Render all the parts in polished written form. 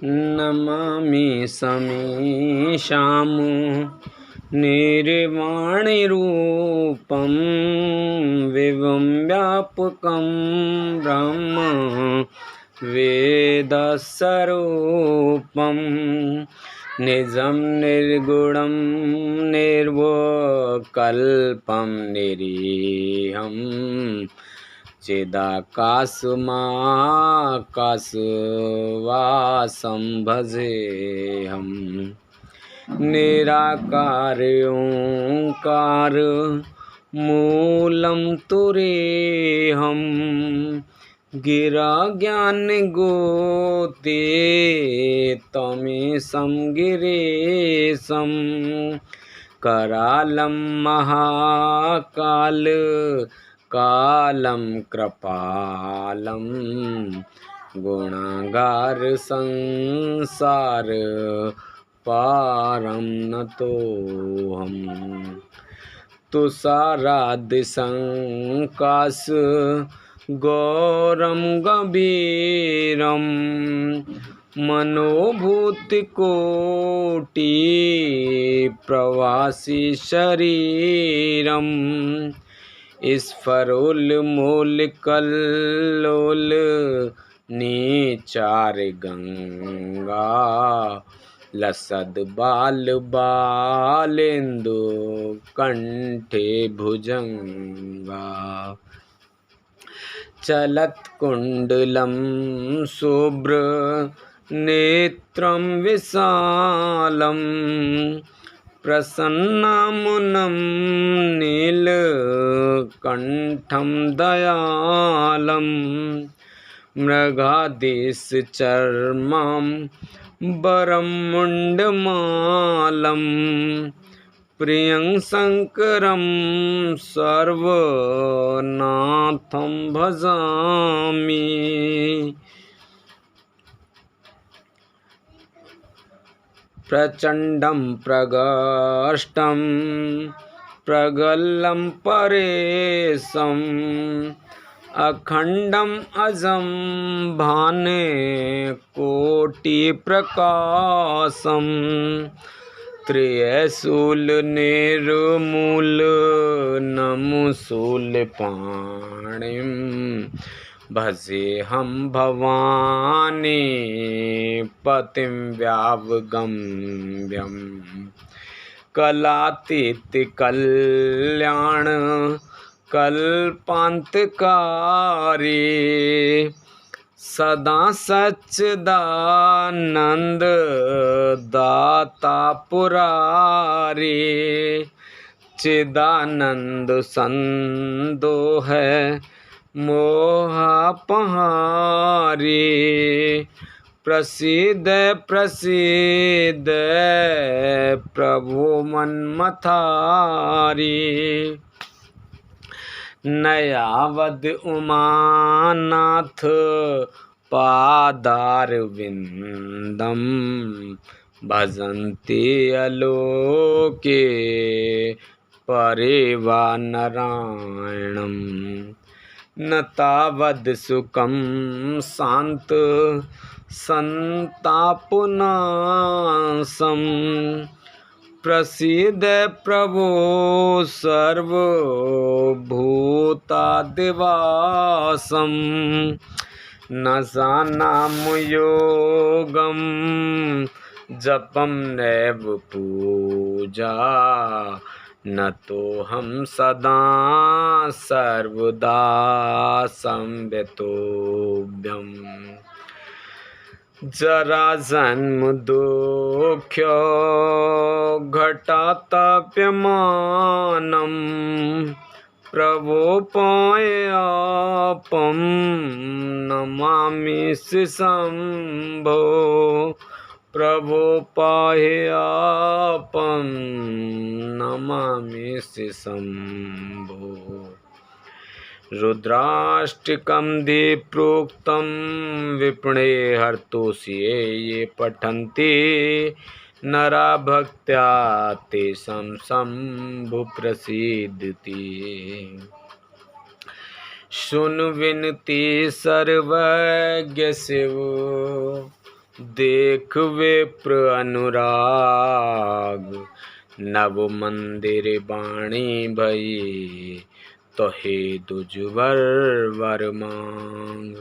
नमामि समीशां निर्वाणरूपं विवं व्यापकं ब्रह्म वेदस्वरूपं निजं निर्गुणं निर्विकल्पं निरीहं चिदाकाशमाकाशवासं भजेऽहम् निराकार ओंकार मूलं तुरीहं गिरा ज्ञान गोते तमीशं गिरीशं करालं महाकाल कालं कृपालं गुणागार संसार पारं नतोऽहं तुषारादिसंकाश गौरं गंभीरं मनोभूतिकोटि प्रवासी शरीरं स्फुरन्मूलकल्लोल नीचार गंगा लसद बाल बालेन्दु कंठे भुजंगा चलत कुंडलं शुभ्र नेत्रं विशालं प्रसन्नमुनं नीलकंठं दयालं मृगादिश चर्मं वरं मुण्डमालं प्रियं शंकरं सर्वनाथं भजामि प्रचण्डं प्रगष्टं प्रगल्लं परेशम् अखंडम अजम भाने कोटि प्रकाशम त्रिशूल निर्मूल नमुशूल पाणिम भजेऽहं भवानी पतिं व्यावगम्यं कलातीत कल्याण कल्पांतकारी सदा सच्चिदानंद दाता पुरारी चिदानंद संदोह मोहापहारी प्रसिद्ध प्रसिद्ध प्रभु मनमथारी नयावद उमानाथ पादारविंदम भजन्ति अलोके परेवा नारायणम न तावद सुखम शांत संतापनाशम प्रसिद्ध प्रभो सर्वभूतादिवासं न जानामि योगं जपं नैव पूजा न तोऽहं सदा सर्वदा संव्यतोऽभ्यम् जरा जन्म दुःख्यो घटाताप्यमानं प्रभोपायापं नमामि शम्भो प्रभोपायापं नमामि शम्भो रुद्राष्टकं दि प्रोक्तं विपणे हर्तोषिये ये पठन्ति नरा भक्त्या तेषां शम्भु प्रसीदति सुन विनती सर्वज्ञ शिव देख विप्र अनुराग, नव मंदिर बाणी भई, तो हे दुजबर वर मांग।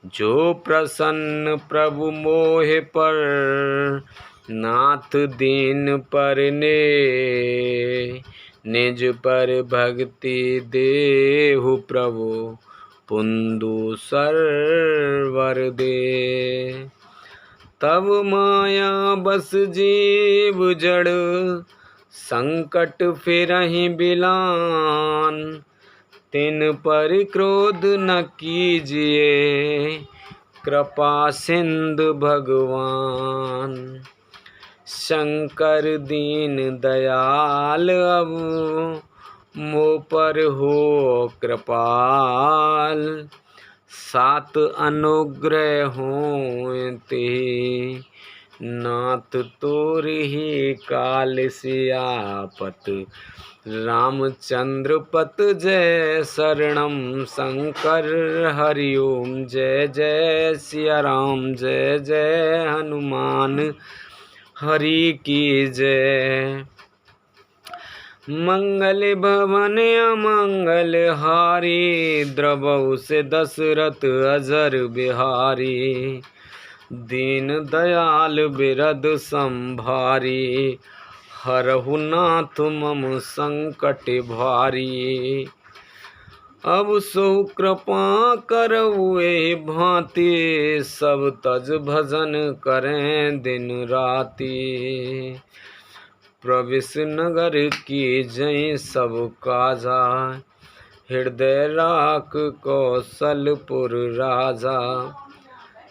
जो प्रसन्न प्रभु मोहि पर, नाथ दीन पर ने, निज पर भक्ति देहु प्रभु, पुंदु सरवर दे। तब माया बस जीव जड़, संकट फिरहि बिलान, तिन पर क्रोध न कीजिए, कृपा सिंधु भगवान। शंकर दीन दयाल अब, मो पर हो कृपाल, सात अनुग्रह हों ते, नाथ तोर ही काल सियापत, रामचंद्र पत जय शरणम शंकर हरि ओम। जय जय सिया राम, जय जय हनुमान हरि की जय। मंगल भवन अमंगल हारी, द्रवहु से दशरथ अजर बिहारी। दीन दयाल बिरद संभारी, हरहु नाथ मम संकट भारी। अब सो कृपा करहु एहि भांति, सब तज भजन करें दिन राति। प्रविश नगर की जय सब काजा, हृदय राख कौशलपुर राजा।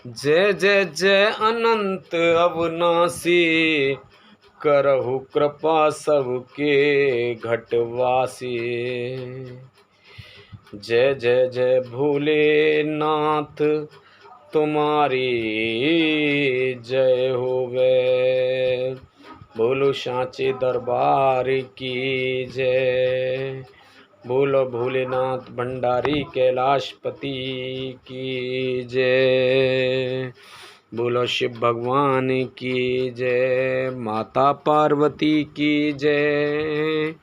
जय जय जय अनंत अविनाशी, करहु कृपा सबके घटवासी। जय जय जय भोलेनाथ, तुम्हारी जय होवे। बोलो सांचे दरबार की जय। बोलो भोलेनाथ भंडारी कैलाशपति की जय। बोलो शिव भगवान की जय। माता पार्वती की जय।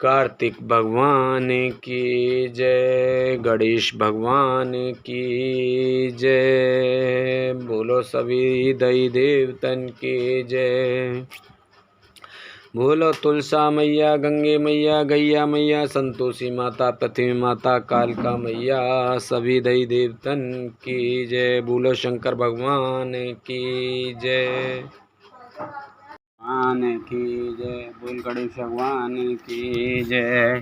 कार्तिक भगवान की जय। गणेश भगवान की जय। बोलो सभी दई देवतन की जय। बोलो तुलसा मैया, गंगे मैया, गैया मैया, संतोषी माता, पृथ्वी माता, कालका मैया, सभी दई देवतन की जय। बोलो शंकर भगवान की जय। भगवान की जय। बोल गणेश भगवान की जय।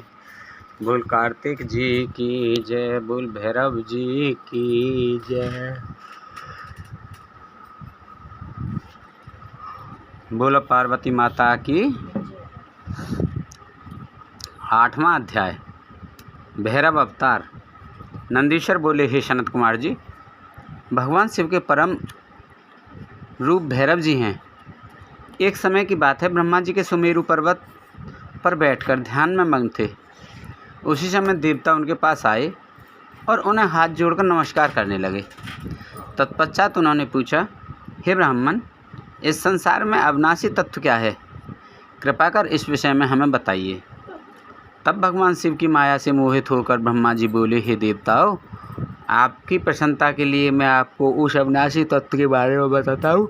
बोल कार्तिक जी की जय। बोल भैरव जी की जय। बोलो पार्वती माता की। 8वां अध्याय भैरव अवतार। नंदीश्वर बोले, हे सनत कुमार जी, भगवान शिव के परम रूप भैरव जी हैं। एक समय की बात है, ब्रह्मा जी के सुमेरु पर्वत पर बैठकर ध्यान में मग्न थे। उसी समय देवता उनके पास आए और उन्हें हाथ जोड़कर नमस्कार करने लगे। तत्पश्चात उन्होंने पूछा, हे ब्राह्मण, इस संसार में अविनाशी तत्व क्या है? कृपा कर इस विषय में हमें बताइए। तब भगवान शिव की माया से मोहित होकर ब्रह्मा जी बोले, हे देवताओं, आपकी प्रसन्नता के लिए मैं आपको उस अविनाशी तत्व के बारे में बताता हूँ।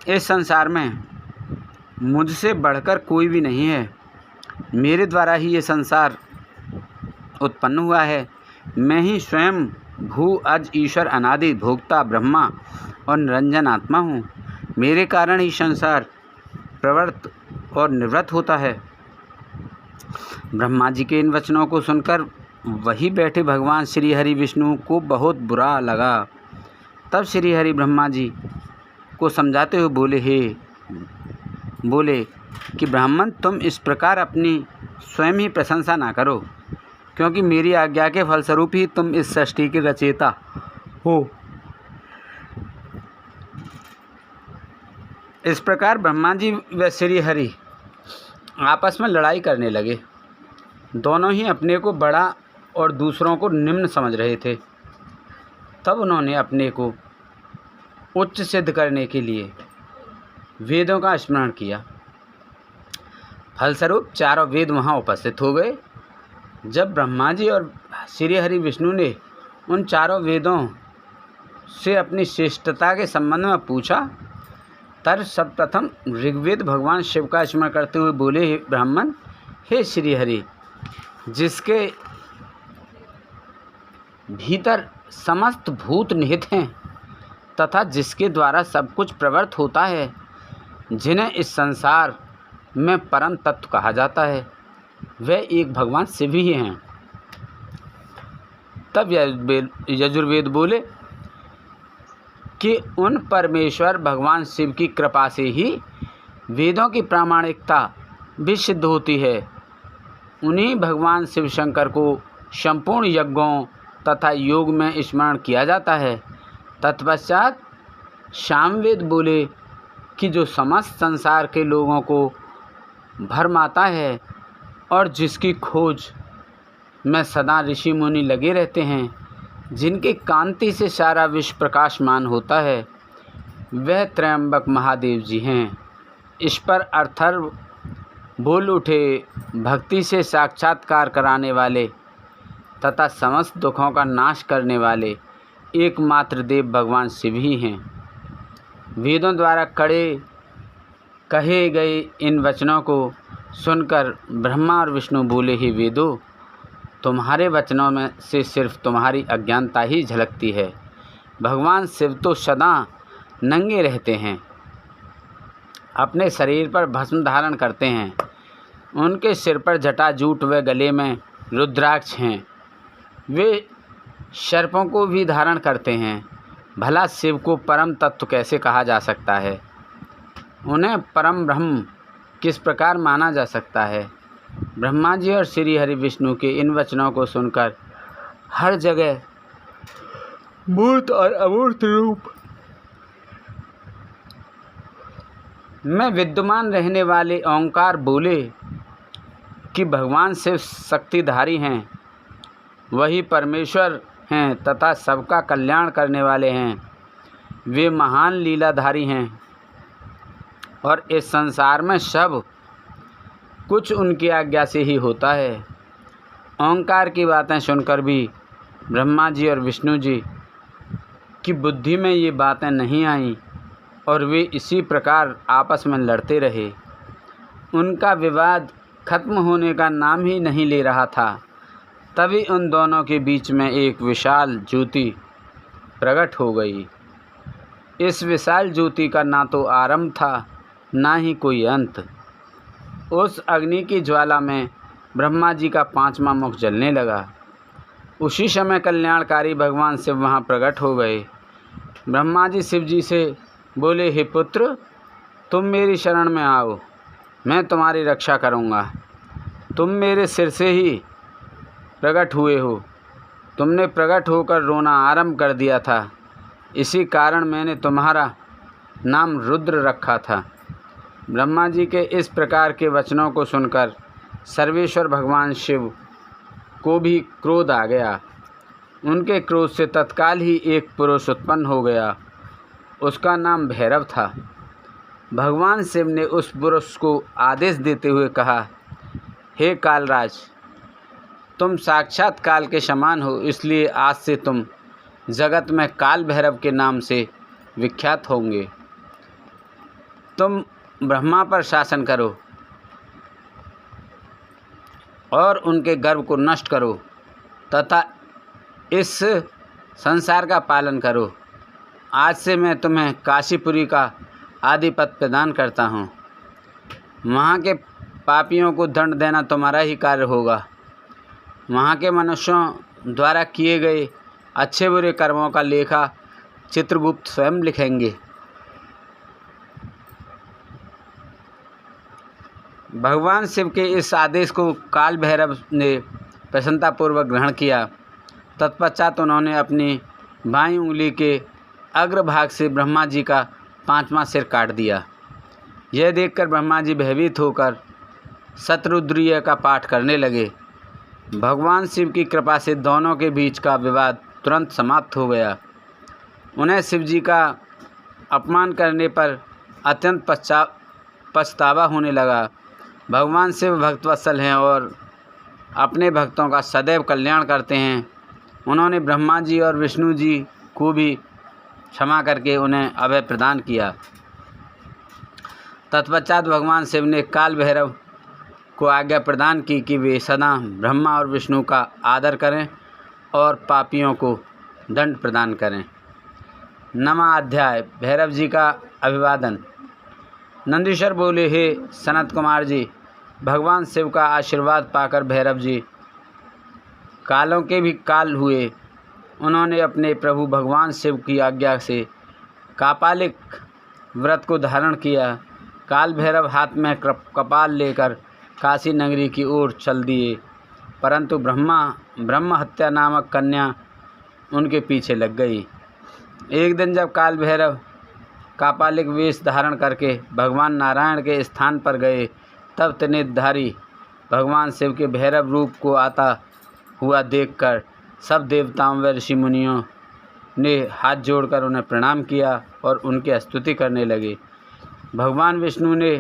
इस संसार में मुझसे बढ़कर कोई भी नहीं है। मेरे द्वारा ही ये संसार उत्पन्न हुआ है। मैं ही स्वयं भू अज ईश्वर अनादि भोक्ता ब्रह्मा और निरंजन आत्मा हूँ। मेरे कारण ही संसार प्रवृत्त और निवृत्त होता है। ब्रह्मा जी के इन वचनों को सुनकर वहीं बैठे भगवान श्री हरि विष्णु को बहुत बुरा लगा। तब श्री हरि ब्रह्मा जी को समझाते हुए बोले कि ब्राह्मण, तुम इस प्रकार अपनी स्वयं ही प्रशंसा ना करो, क्योंकि मेरी आज्ञा के फलस्वरूप ही तुम इस सृष्टि के रचयिता हो। इस प्रकार ब्रह्मा जी व श्री हरि आपस में लड़ाई करने लगे। दोनों ही अपने को बड़ा और दूसरों को निम्न समझ रहे थे। तब उन्होंने अपने को उच्च सिद्ध करने के लिए वेदों का स्मरण किया। फलस्वरूप चारों वेद वहाँ उपस्थित हो गए। जब ब्रह्मा जी और श्री हरि विष्णु ने उन चारों वेदों से अपनी श्रेष्ठता के संबंध में पूछा, तब सर्वप्रथम ऋग्वेद भगवान शिव का स्मरण करते हुए बोले, हे ब्राह्मण, हे श्री हरि, जिसके भीतर समस्त भूत निहित हैं तथा जिसके द्वारा सब कुछ प्रवृत्त होता है, जिन्हें इस संसार में परम तत्व कहा जाता है, वे एक भगवान शिव ही हैं। तब यजुर्वेद बोले कि उन परमेश्वर भगवान शिव की कृपा से ही वेदों की प्रामाणिकता भी सिद्ध होती है। उन्हीं भगवान शिव शंकर को संपूर्ण यज्ञों तथा योग में स्मरण किया जाता है। तत्पश्चात सामवेद बोले कि जो समस्त संसार के लोगों को भरमाता है और जिसकी खोज में सदा ऋषि मुनि लगे रहते हैं, जिनकी कांति से सारा विश्व प्रकाशमान होता है, वह त्रयंबक महादेव जी हैं। इस पर अर्थर्व बोल उठे, भक्ति से साक्षात्कार कराने वाले तथा समस्त दुखों का नाश करने वाले एकमात्र देव भगवान शिव ही हैं। वेदों द्वारा कहे गए इन वचनों को सुनकर ब्रह्मा और विष्णु बोले, हे वेदों, तुम्हारे वचनों में से सिर्फ तुम्हारी अज्ञानता ही झलकती है। भगवान शिव तो सदा नंगे रहते हैं, अपने शरीर पर भस्म धारण करते हैं, उनके सिर पर जटाजूट व गले में रुद्राक्ष हैं, वे सर्पों को भी धारण करते हैं। भला शिव को परम तत्व कैसे कहा जा सकता है? उन्हें परम ब्रह्म किस प्रकार माना जा सकता है? ब्रह्मा जी और श्री हरि विष्णु के इन वचनों को सुनकर हर जगह मूर्त और अमूर्त रूप में विद्यमान रहने वाले ओंकार बोले कि भगवान शिव शक्तिधारी हैं, वही परमेश्वर हैं तथा सबका कल्याण करने वाले हैं। वे महान लीलाधारी हैं और इस संसार में सब कुछ उनकी आज्ञा से ही होता है। ओंकार की बातें सुनकर भी ब्रह्मा जी और विष्णु जी की बुद्धि में ये बातें नहीं आईं और वे इसी प्रकार आपस में लड़ते रहे। उनका विवाद खत्म होने का नाम ही नहीं ले रहा था। तभी उन दोनों के बीच में एक विशाल ज्योति प्रकट हो गई। इस विशाल ज्योति का ना तो आरंभ था, ना ही कोई अंत। उस अग्नि की ज्वाला में ब्रह्मा जी का 5वां मुख जलने लगा। उसी समय कल्याणकारी भगवान शिव वहाँ प्रकट हो गए। ब्रह्मा जी शिव जी से बोले, हे पुत्र, तुम मेरी शरण में आओ, मैं तुम्हारी रक्षा करूँगा। तुम मेरे सिर से ही प्रकट हुए हो। तुमने प्रकट होकर रोना आरंभ कर दिया था, इसी कारण मैंने तुम्हारा नाम रुद्र रखा था। ब्रह्मा जी के इस प्रकार के वचनों को सुनकर सर्वेश्वर भगवान शिव को भी क्रोध आ गया। उनके क्रोध से तत्काल ही एक पुरुष उत्पन्न हो गया। उसका नाम भैरव था। भगवान शिव ने उस पुरुष को आदेश देते हुए कहा, हे कालराज, तुम साक्षात काल के समान हो, इसलिए आज से तुम जगत में काल भैरव के नाम से विख्यात होंगे। तुम ब्रह्मा पर शासन करो और उनके गर्व को नष्ट करो तथा इस संसार का पालन करो। आज से मैं तुम्हें काशीपुरी का आधिपत्य प्रदान करता हूँ। वहाँ के पापियों को दंड देना तुम्हारा ही कार्य होगा। वहाँ के मनुष्यों द्वारा किए गए अच्छे बुरे कर्मों का लेखा चित्रगुप्त स्वयं लिखेंगे। भगवान शिव के इस आदेश को काल भैरव ने प्रसन्नतापूर्वक ग्रहण किया। तत्पश्चात उन्होंने अपनी बाईं उंगली के अग्रभाग से ब्रह्मा जी का 5वां सिर काट दिया। यह देखकर ब्रह्मा जी भयभीत होकर शतरुद्रीय का पाठ करने लगे। भगवान शिव की कृपा से दोनों के बीच का विवाद तुरंत समाप्त हो गया। उन्हें शिवजी का अपमान करने पर अत्यंत पछतावा होने लगा। भगवान शिव भक्तवत्सल हैं और अपने भक्तों का सदैव कल्याण करते हैं। उन्होंने ब्रह्मा जी और विष्णु जी को भी क्षमा करके उन्हें अभय प्रदान किया। तत्पश्चात भगवान शिव ने काल भैरव को आज्ञा प्रदान की कि वे सदा ब्रह्मा और विष्णु का आदर करें और पापियों को दंड प्रदान करें। 9वां अध्याय भैरव जी का अभिवादन। नंदीश्वर बोले, हे सनत कुमार जी, भगवान शिव का आशीर्वाद पाकर भैरव जी कालों के भी काल हुए। उन्होंने अपने प्रभु भगवान शिव की आज्ञा से कापालिक व्रत को धारण किया। काल भैरव हाथ में कपाल लेकर काशी नगरी की ओर चल दिए, परंतु ब्रह्म हत्या नामक कन्या उनके पीछे लग गई। एक दिन जब काल भैरव कापालिक वेश धारण करके भगवान नारायण के स्थान पर गए, तब त्रिनेत्रधारी भगवान शिव के भैरव रूप को आता हुआ देखकर सब देवताओं व ऋषि मुनियों ने हाथ जोड़कर उन्हें प्रणाम किया और उनकी स्तुति करने लगे। भगवान विष्णु ने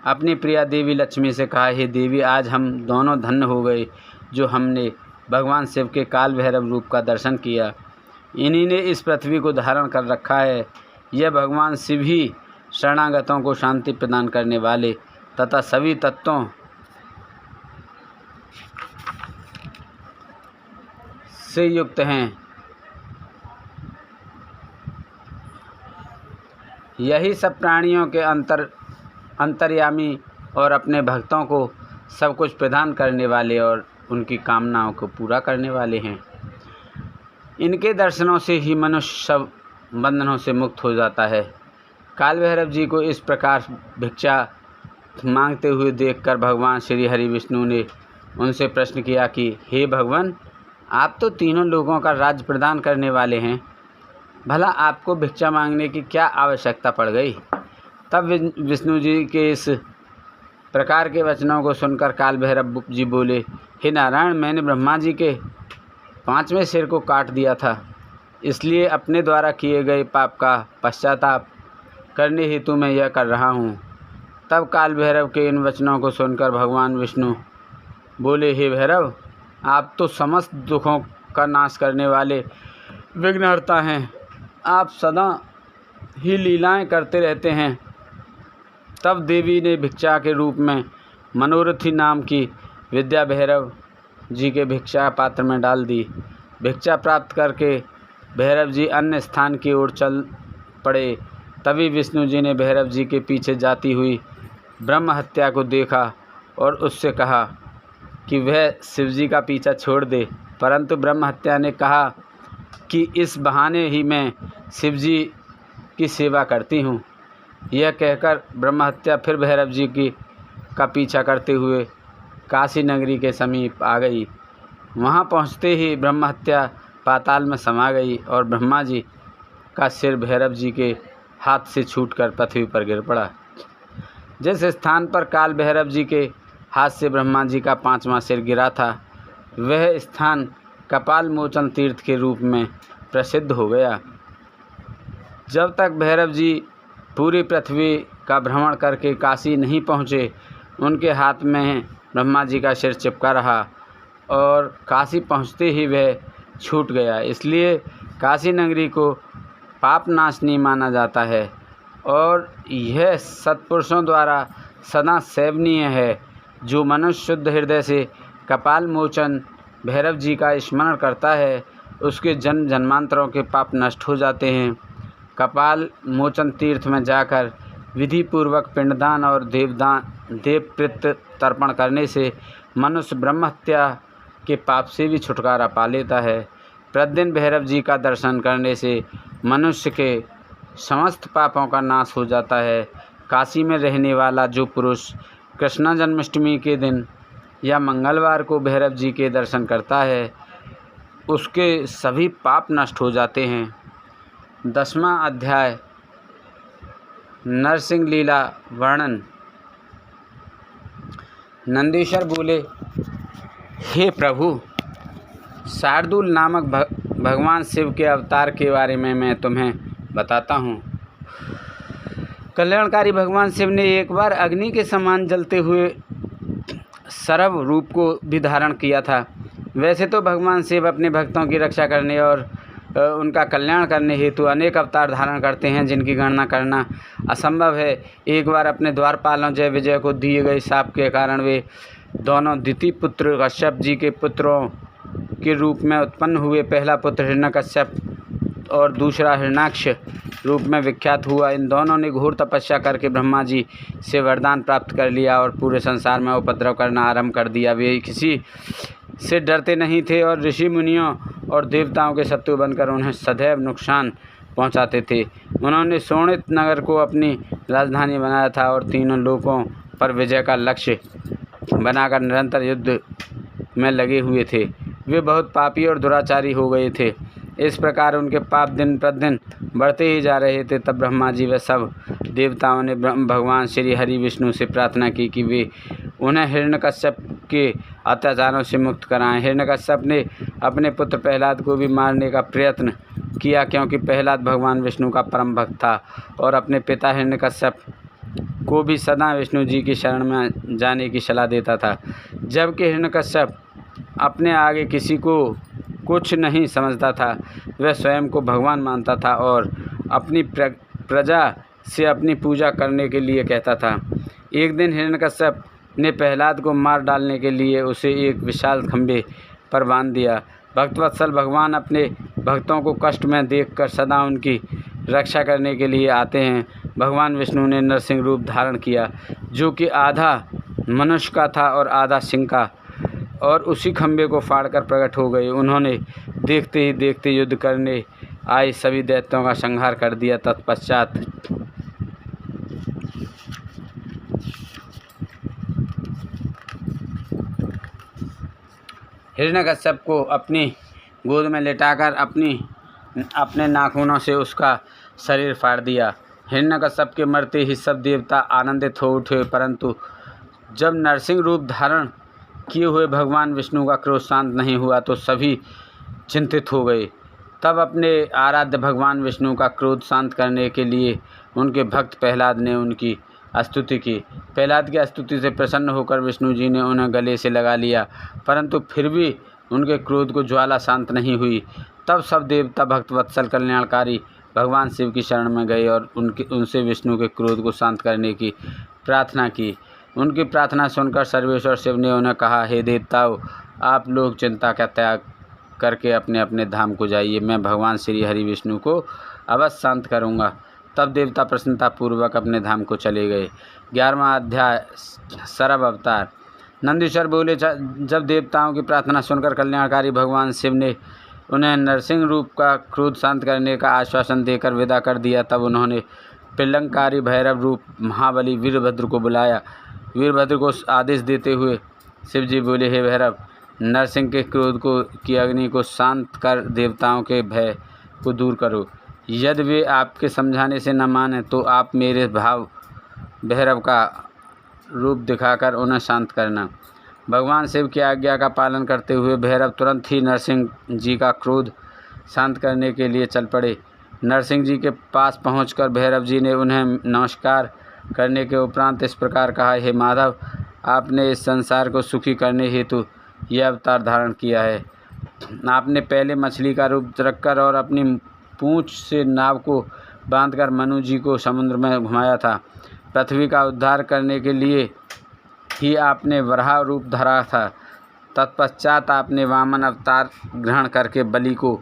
अपनी प्रिया देवी लक्ष्मी से कहा, हे देवी, आज हम दोनों धन्य हो गए जो हमने भगवान शिव के काल भैरव रूप का दर्शन किया। इन्हीं ने इस पृथ्वी को धारण कर रखा है। यह भगवान शिव ही शरणागतों को शांति प्रदान करने वाले तथा सभी तत्वों से युक्त हैं। यही सब प्राणियों के अंतर्यामी और अपने भक्तों को सब कुछ प्रदान करने वाले और उनकी कामनाओं को पूरा करने वाले हैं। इनके दर्शनों से ही मनुष्य सब बंधनों से मुक्त हो जाता है। काल भैरव जी को इस प्रकार भिक्षा मांगते हुए देखकर भगवान श्री हरि विष्णु ने उनसे प्रश्न किया कि हे भगवान, आप तो तीनों लोगों का राज्य प्रदान करने वाले हैं, भला आपको भिक्षा मांगने की क्या आवश्यकता पड़ गई। तब विष्णु जी के इस प्रकार के वचनों को सुनकर काल भैरव जी बोले, हे नारायण, मैंने ब्रह्मा जी के 5वें सिर को काट दिया था, इसलिए अपने द्वारा किए गए पाप का पश्चाताप करने हेतु मैं यह कर रहा हूँ। तब काल भैरव के इन वचनों को सुनकर भगवान विष्णु बोले, हे भैरव, आप तो समस्त दुखों का नाश करने वाले विघ्नहर्ता हैं। आप सदा ही लीलाएं करते रहते हैं। तब देवी ने भिक्षा के रूप में मनोरथी नाम की विद्या भैरव जी के भिक्षा पात्र में डाल दी। भिक्षा प्राप्त करके भैरव जी अन्य स्थान की ओर चल पड़े। तभी विष्णु जी ने भैरव जी के पीछे जाती हुई ब्रह्म हत्या को देखा और उससे कहा कि वह शिवजी का पीछा छोड़ दे, परंतु ब्रह्म हत्या ने कहा कि इस बहाने ही मैं शिवजी की सेवा करती हूँ। यह कहकर ब्रह्म हत्या फिर भैरव जी का पीछा करते हुए काशी नगरी के समीप आ गई। वहाँ पहुँचते ही ब्रह्म हत्या पाताल में समा गई और ब्रह्मा जी का सिर भैरव जी के हाथ से छूटकर पृथ्वी पर गिर पड़ा। जिस स्थान पर काल भैरव जी के हाथ से ब्रह्मा जी का 5वां सिर गिरा था, वह स्थान कपाल मोचन तीर्थ के रूप में प्रसिद्ध हो गया। जब तक भैरव जी पूरी पृथ्वी का भ्रमण करके काशी नहीं पहुँचे, उनके हाथ में ब्रह्मा जी का सिर चिपका रहा और काशी पहुँचते ही वह छूट गया। इसलिए काशी नगरी को पाप नाशनी माना जाता है और यह सत्पुरुषों द्वारा सदा सेवनीय है। जो मनुष्य शुद्ध हृदय से कपाल मोचन भैरव जी का स्मरण करता है, उसके जन्म जन्मांतरों के पाप नष्ट हो जाते हैं। कपाल मोचन तीर्थ में जाकर विधि पूर्वक पिंडदान और देवपितृ तर्पण करने से मनुष्य ब्रह्म हत्या के पाप से भी छुटकारा पा लेता है। प्रतिदिन भैरव जी का दर्शन करने से मनुष्य के समस्त पापों का नाश हो जाता है। काशी में रहने वाला जो पुरुष कृष्ण जन्माष्टमी के दिन या मंगलवार को भैरव जी के दर्शन करता है, उसके सभी पाप नष्ट हो जाते हैं। 10वां अध्याय नरसिंह लीला वर्णन। नंदीश्वर बोले, हे प्रभु, शार्दूल नामक भगवान शिव के अवतार के बारे में मैं तुम्हें बताता हूँ। कल्याणकारी भगवान शिव ने एक बार अग्नि के समान जलते हुए सरव रूप को भी धारण किया था। वैसे तो भगवान शिव अपने भक्तों की रक्षा करने और उनका कल्याण करने हेतु अनेक अवतार धारण करते हैं, जिनकी गणना करना असंभव है। एक बार अपने द्वारपालों जय विजय को दिए गए शाप के कारण वे दोनों द्वितीय पुत्र कश्यप जी के पुत्रों के रूप में उत्पन्न हुए। पहला पुत्र हिरण्यकश्यप और दूसरा हिरण्याक्ष रूप में विख्यात हुआ। इन दोनों ने घोर तपस्या करके ब्रह्मा जी से वरदान प्राप्त कर लिया और पूरे संसार में उपद्रव करना आरंभ कर दिया। वे किसी से डरते नहीं थे और ऋषि मुनियों और देवताओं के शत्रु बनकर उन्हें सदैव नुकसान पहुंचाते थे। उन्होंने शोणित नगर को अपनी राजधानी बनाया था और तीनों लोकों पर विजय का लक्ष्य बनाकर निरंतर युद्ध में लगे हुए थे। वे बहुत पापी और दुराचारी हो गए थे। इस प्रकार उनके पाप दिन प्रतिदिन बढ़ते ही जा रहे थे। तब ब्रह्मा जी व सब देवताओं ने भगवान श्री हरि विष्णु से प्रार्थना की कि वे उन्हें हिरण्यकश्यप के अत्याचारों से मुक्त कराएं। हिरण्यकश्यप ने अपने पुत्र प्रहलाद को भी मारने का प्रयत्न किया, क्योंकि प्रहलाद भगवान विष्णु का परम भक्त था और अपने पिता हिरण्यकश्यप को भी सदा विष्णु जी की शरण में जाने की सलाह देता था। जबकि हिरण्यकश्यप अपने आगे किसी को कुछ नहीं समझता था। वह स्वयं को भगवान मानता था और अपनी प्रजा से अपनी पूजा करने के लिए कहता था। एक दिन हिरण्यकश्यप ने प्रहलाद को मार डालने के लिए उसे एक विशाल खंभे पर बांध दिया। भक्तवत्सल भगवान अपने भक्तों को कष्ट में देखकर सदा उनकी रक्षा करने के लिए आते हैं। भगवान विष्णु ने नरसिंह रूप धारण किया, जो कि आधा मनुष्य का था और आधा सिंह का, और उसी खंभे को फाड़कर प्रकट हो गए। उन्होंने देखते ही देखते युद्ध करने आए सभी दैत्यों का संहार कर दिया। तत्पश्चात हिरण्यकश्यप को अपनी गोद में लेटाकर अपने नाखूनों से उसका शरीर फाड़ दिया। हिरण्यकश्यप के मरते ही सब देवता आनंदित हो उठे, परंतु जब नरसिंह रूप धारण किए हुए भगवान विष्णु का क्रोध शांत नहीं हुआ तो सभी चिंतित हो गए। तब अपने आराध्य भगवान विष्णु का क्रोध शांत करने के लिए उनके भक्त प्रहलाद ने उनकी स्तुति की। प्रहलाद की स्तुति से प्रसन्न होकर विष्णु जी ने उन्हें गले से लगा लिया, परंतु फिर भी उनके क्रोध को ज्वाला शांत नहीं हुई। तब सब देवता भक्तवत्सल कल्याणकारी भगवान शिव की शरण में गए और उनसे विष्णु के क्रोध को शांत करने की प्रार्थना की। उनकी प्रार्थना सुनकर सर्वेश्वर शिव ने उन्हें कहा, हे देवताओं, आप लोग चिंता का त्याग करके अपने अपने धाम को जाइए। मैं भगवान श्री हरि विष्णु को अवश्य शांत करूँगा। तब देवता प्रसन्नतापूर्वक अपने धाम को चले गए। 11वां अध्याय सरव अवतार। नंदीश्वर बोले, जब देवताओं की प्रार्थना सुनकर कल्याणकारी भगवान शिव ने उन्हें नरसिंह रूप का क्रोध शांत करने का आश्वासन देकर विदा कर दिया, तब उन्होंने प्रलंकारी भैरव रूप महाबली वीरभद्र को बुलाया। वीरभद्र को आदेश देते हुए शिव जी बोले, हे भैरव, नरसिंह के क्रोध की अग्नि को शांत कर देवताओं के भय को दूर करो। यदि वे आपके समझाने से न माने तो आप मेरे भाव भैरव का रूप दिखाकर उन्हें शांत करना। भगवान शिव की आज्ञा का पालन करते हुए भैरव तुरंत ही नरसिंह जी का क्रोध शांत करने के लिए चल पड़े। नरसिंह जी के पास पहुंचकर भैरव जी ने उन्हें नमस्कार करने के उपरांत इस प्रकार कहा, हे माधव, आपने इस संसार को सुखी करने हेतु यह अवतार धारण किया है। आपने पहले मछली का रूप रखकर और अपनी पूंछ से नाव को बांधकर मनु जी को समुद्र में घुमाया था। पृथ्वी का उद्धार करने के लिए ही आपने वराह रूप धरा था। तत्पश्चात आपने वामन अवतार ग्रहण करके बलि को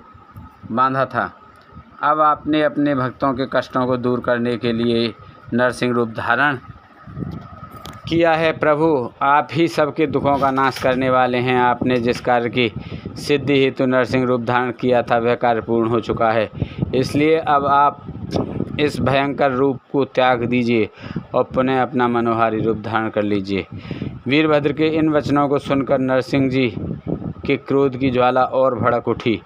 बांधा था। अब आपने अपने भक्तों के कष्टों को दूर करने के लिए नरसिंह रूप धारण किया है। प्रभु, आप ही सबके दुखों का नाश करने वाले हैं। आपने जिस कार्य की सिद्धि हेतु नरसिंह रूप धारण किया था वह कार्य पूर्ण हो चुका है। इसलिए अब आप इस भयंकर रूप को त्याग दीजिए और पुनः अपना मनोहारी रूप धारण कर लीजिए। वीरभद्र के इन वचनों को सुनकर नरसिंह जी के क्रोध की ज्वाला और भड़क उठी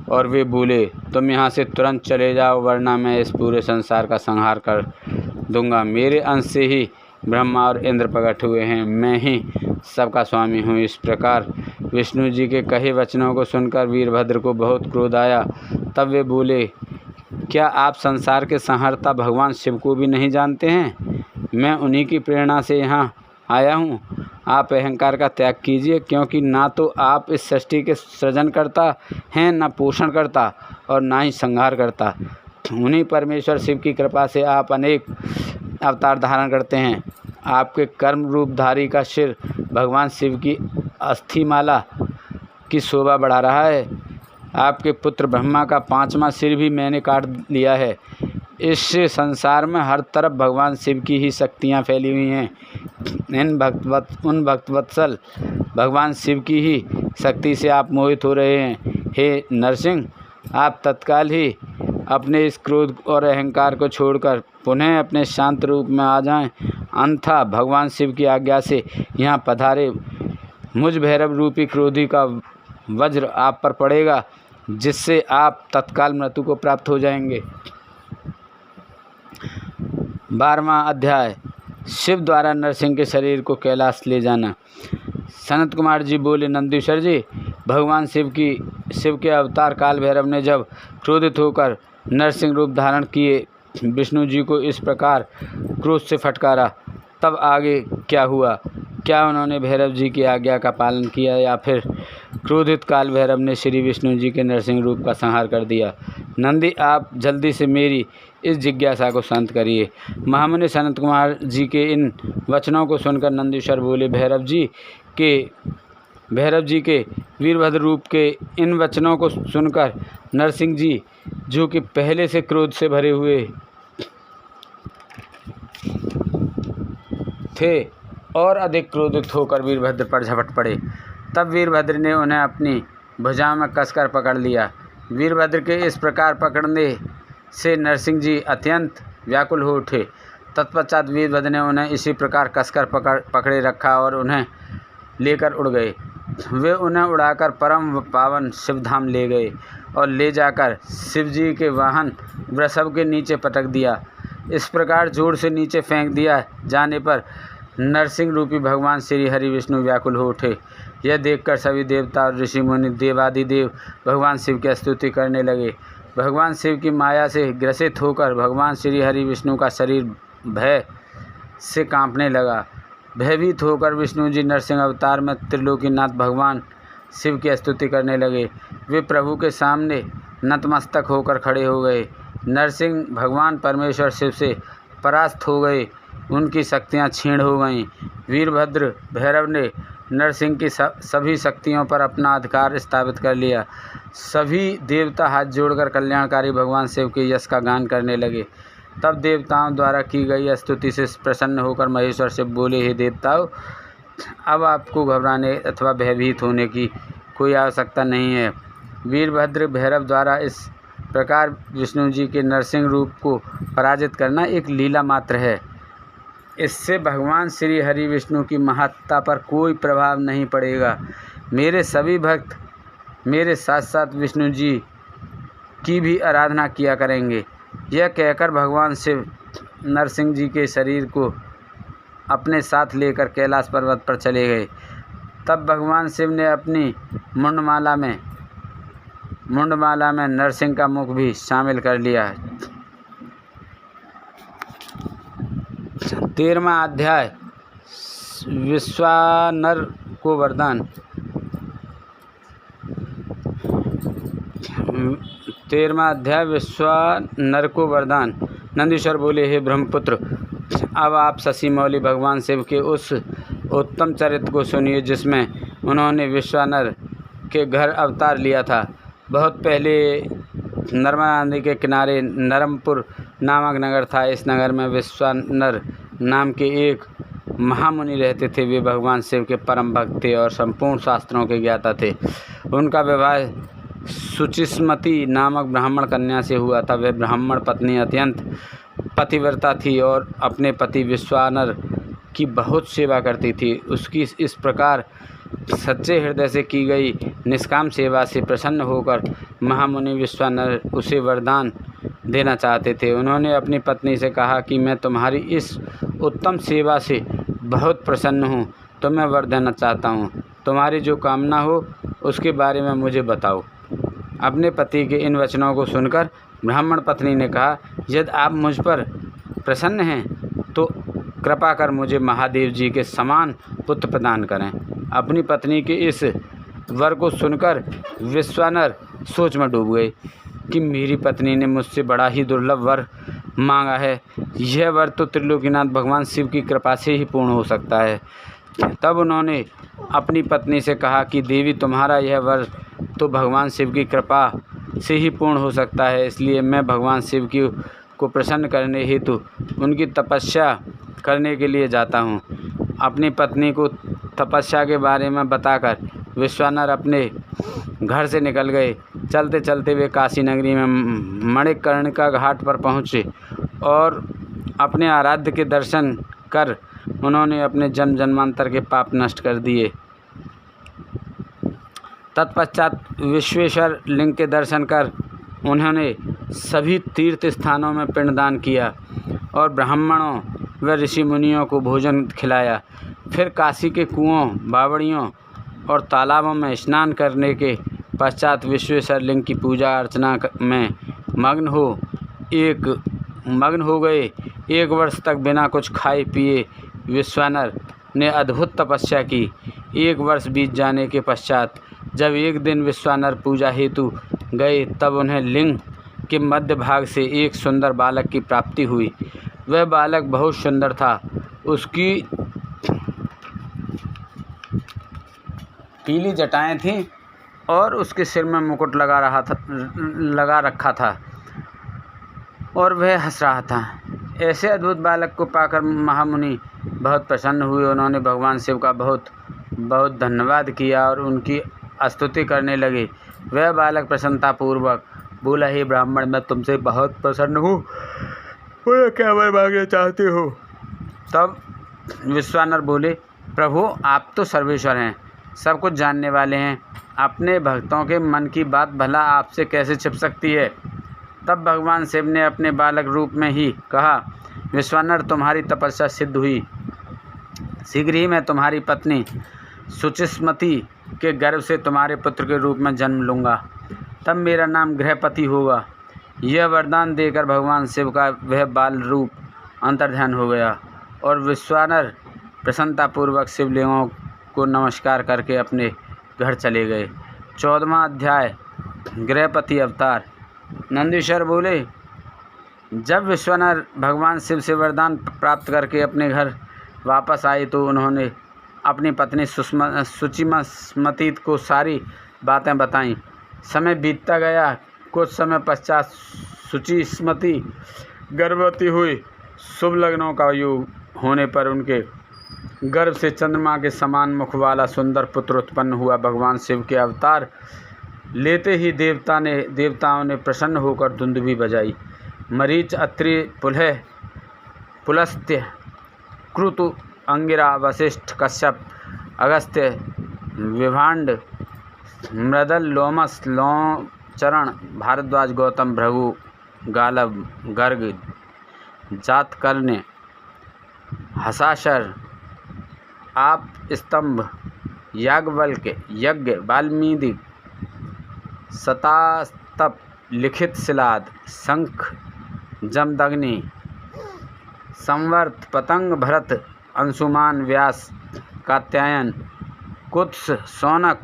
और वे बोले, तुम यहाँ से तुरंत चले जाओ, वरना मैं इस पूरे संसार का संहार कर दूंगा। मेरे अंश से ही ब्रह्मा और इंद्र प्रकट हुए हैं, मैं ही सबका स्वामी हूँ। इस प्रकार विष्णु जी के कहे वचनों को सुनकर वीरभद्र को बहुत क्रोध आया। तब वे बोले, क्या आप संसार के संहर्ता भगवान शिव को भी नहीं जानते हैं? मैं उन्हीं की प्रेरणा से यहाँ आया हूँ। आप अहंकार का त्याग कीजिए, क्योंकि ना तो आप इस सृष्टि के सृजन करता हैं, न पोषण करता और ना ही संहार करता। उन्हीं परमेश्वर शिव की कृपा से आप अनेक अवतार धारण करते हैं। आपके कर्म रूपधारी का सिर भगवान शिव की अस्थिमाला की शोभा बढ़ा रहा है। आपके पुत्र ब्रह्मा का 5वां सिर भी मैंने काट लिया है। इस संसार में हर तरफ भगवान शिव की ही शक्तियाँ फैली हुई हैं। उन भक्तवत्सल भगवान शिव की ही शक्ति से आप मोहित हो रहे हैं। हे नरसिंह, आप तत्काल ही अपने इस क्रोध और अहंकार को छोड़कर पुनः अपने शांत रूप में आ जाएं, अन्यथा भगवान शिव की आज्ञा से यहाँ पधारे मुझ भैरव रूपी क्रोधी का वज्र आप पर पड़ेगा, जिससे आप तत्काल मृत्यु को प्राप्त हो जाएंगे। 12वां अध्याय, शिव द्वारा नरसिंह के शरीर को कैलाश ले जाना। सनत कुमार जी बोले, नंदीश्वर जी, भगवान शिव के अवतार काल भैरव ने जब क्रोधित होकर नरसिंह रूप धारण किए विष्णु जी को इस प्रकार क्रोध से फटकारा, तब आगे क्या हुआ? क्या उन्होंने भैरव जी की आज्ञा का पालन किया या फिर क्रोधित काल भैरव ने श्री विष्णु जी के नरसिंह रूप का संहार कर दिया? नंदी, आप जल्दी से मेरी इस जिज्ञासा को शांत करिए। महामुनि सनत कुमार जी के इन वचनों को सुनकर नंदीश्वर बोले, भैरव जी के वीरभद्र रूप के इन वचनों को सुनकर नरसिंह जी, जो कि पहले से क्रोध से भरे हुए थे, और अधिक क्रोधित होकर वीरभद्र पर झपट पड़े। तब वीरभद्र ने उन्हें अपनी भुजाओं में कसकर पकड़ लिया। वीरभद्र के इस प्रकार पकड़ने से नरसिंह जी अत्यंत व्याकुल हो उठे। तत्पश्चात वीरभद्र ने उन्हें इसी प्रकार कसकर पकड़े रखा और उन्हें लेकर उड़ गए। वे उन्हें उड़ाकर परम पावन शिवधाम ले गए और ले जाकर शिव जी के वाहन वृषभ के नीचे पटक दिया। इस प्रकार जोर से नीचे फेंक दिया जाने पर नरसिंह रूपी भगवान श्री हरि विष्णु व्याकुल हो उठे। यह देखकर सभी देवता और ऋषि मुनि देवादिदेव भगवान शिव की स्तुति करने लगे। भगवान शिव की माया से ग्रसित होकर भगवान श्री हरि विष्णु का शरीर भय से कांपने लगा। भयभीत होकर विष्णु जी नरसिंह अवतार में त्रिलोकीनाथ भगवान शिव की स्तुति करने लगे। वे प्रभु के सामने नतमस्तक होकर खड़े हो गए। नरसिंह भगवान परमेश्वर शिव से परास्त हो गए, उनकी शक्तियाँ क्षीण हो गईं। वीरभद्र भैरव ने नरसिंह की सभी शक्तियों पर अपना अधिकार स्थापित कर लिया। सभी देवता हाथ जोड़कर कल्याणकारी भगवान शिव के यश का गान करने लगे। तब देवताओं द्वारा की गई स्तुति से प्रसन्न होकर महेश्वर शिव बोले, हे देवताओं, अब आपको घबराने अथवा भयभीत होने की कोई आवश्यकता नहीं है। वीरभद्र भैरव द्वारा इस प्रकार विष्णु जी के नरसिंह रूप को पराजित करना एक लीला मात्र है। इससे भगवान श्री हरि विष्णु की महत्ता पर कोई प्रभाव नहीं पड़ेगा। मेरे सभी भक्त मेरे साथ साथ विष्णु जी की भी आराधना किया करेंगे। यह कहकर भगवान शिव नरसिंह जी के शरीर को अपने साथ लेकर कैलाश पर्वत पर चले गए। तब भगवान शिव ने अपनी मुंडमाला में नरसिंह का मुख भी शामिल कर लिया। 13वां अध्याय, विश्वानर को वरदान। 13वां अध्याय, विश्वानर को वरदान। नंदीश्वर बोले, हे ब्रह्मपुत्र, अब आप शशि मौली भगवान शिव के उस उत्तम चरित्र को सुनिए जिसमें उन्होंने विश्वानर के घर अवतार लिया था। बहुत पहले नर्मदा नदी के किनारे नरमपुर नामक नगर था। इस नगर में विश्वानर नाम के एक महामुनि रहते थे। वे भगवान शिव के परम भक्त थे और संपूर्ण शास्त्रों के ज्ञाता थे। उनका विवाह सुचिस्मती नामक ब्राह्मण कन्या से हुआ था। वह ब्राह्मण पत्नी अत्यंत पतिव्रता थी और अपने पति विश्वानर की बहुत सेवा करती थी। उसकी इस प्रकार सच्चे हृदय से की गई निष्काम सेवा से प्रसन्न होकर महामुनि विश्वानर उसे वरदान देना चाहते थे। उन्होंने अपनी पत्नी से कहा कि मैं तुम्हारी इस उत्तम सेवा से बहुत प्रसन्न हूँ, तो मैं वर देना चाहता हूँ। तुम्हारी जो कामना हो उसके बारे में मुझे बताओ। अपने पति के इन वचनों को सुनकर ब्राह्मण पत्नी ने कहा, यदि आप मुझ पर प्रसन्न हैं तो कृपा कर मुझे महादेव जी के समान पुत्र प्रदान करें। अपनी पत्नी के इस वर को सुनकर विश्वानर सोच में डूब गए कि मेरी पत्नी ने मुझसे बड़ा ही दुर्लभ वर मांगा है। यह वर तो त्रिलोकीनाथ भगवान शिव की कृपा से ही पूर्ण हो सकता है। तब उन्होंने अपनी पत्नी से कहा कि देवी, तुम्हारा यह वर तो भगवान शिव की कृपा से ही पूर्ण हो सकता है, इसलिए मैं भगवान शिव को प्रसन्न करने हेतु उनकी तपस्या करने के लिए जाता हूँ। अपनी पत्नी को तपस्या के बारे में बताकर विश्वानर अपने घर से निकल गए। चलते चलते वे काशी नगरी में मणिकर्णिका घाट पर पहुँचे और अपने आराध्य के दर्शन कर उन्होंने अपने जन्म जन्मांतर के पाप नष्ट कर दिए। तत्पश्चात विश्वेश्वर लिंग के दर्शन कर उन्होंने सभी तीर्थ स्थानों में पिंडदान किया और ब्राह्मणों व ऋषि मुनियों को भोजन खिलाया। फिर काशी के कुओं, बावड़ियों और तालाबों में स्नान करने के पश्चात विश्वेश्वर लिंग की पूजा अर्चना में मग्न हो गए। 1 वर्ष तक बिना कुछ खाए पिए विश्वानर ने अद्भुत तपस्या की। 1 वर्ष बीत जाने के पश्चात जब एक दिन विश्वानर पूजा हेतु गए, तब उन्हें लिंग के मध्य भाग से एक सुंदर बालक की प्राप्ति हुई। वह बालक बहुत सुंदर था। उसकी पीली जटाएं थीं और उसके सिर में मुकुट लगा रखा था और वह हंस रहा था। ऐसे अद्भुत बालक को पाकर महामुनि बहुत प्रसन्न हुए। उन्होंने भगवान शिव का बहुत बहुत धन्यवाद किया और उनकी स्तुति करने लगे। वह बालक प्रसन्नतापूर्वक बोला, हे ब्राह्मण, मैं तुमसे बहुत प्रसन्न हूँ, बोलो क्या वर मांगना चाहते हो। तब विश्वानर बोले, प्रभु, आप तो सर्वेश्वर हैं, सब कुछ जानने वाले हैं। अपने भक्तों के मन की बात भला आपसे कैसे छिप सकती है। तब भगवान शिव ने अपने बालक रूप में ही कहा, विश्वानर, तुम्हारी तपस्या सिद्ध हुई। शीघ्र ही मैं तुम्हारी पत्नी सुचिस्मति के गर्भ से तुम्हारे पुत्र के रूप में जन्म लूँगा। तब मेरा नाम गृहपति होगा। यह वरदान देकर भगवान शिव का वह बाल रूप अंतर्ध्यान हो गया और विश्वानर प्रसन्नतापूर्वक शिवलिंगों को नमस्कार करके अपने घर चले गए। 14वां अध्याय, गृहपति अवतार। नंदीश्वर बोले, जब विश्वानर भगवान शिव से वरदान प्राप्त करके अपने घर वापस आए तो उन्होंने अपनी पत्नी सुचिस्मति को सारी बातें बताईं। समय बीतता गया। कुछ समय पश्चात सुचिस्मति गर्भवती हुई। शुभ लग्नों का योग होने पर उनके गर्भ से चंद्रमा के समान मुख वाला सुंदर पुत्र उत्पन्न हुआ। भगवान शिव के अवतार लेते ही देवताओं ने प्रसन्न होकर दुंदुभी बजाई। मरीच, अत्रि, पुलस्त्य, कृतु, अंगिरा, वशिष्ठ, कश्यप, अगस्त्य, विभांड, मृदल, लोमस, लोचरण, भारद्वाज, गौतम, भृगु, गालव, गर्ग, जातकर्ण्य, हसाशर, आप, स्तंभ, याज्ञवल्क्य, यज्ञ, वाल्मीकि, शतास्तप, लिखित, शिलाद, शंख, जमदग्नि, संवर्त, पतंग, भरत, अंशुमान, व्यास, कात्यायन, कुत्स, शौनक,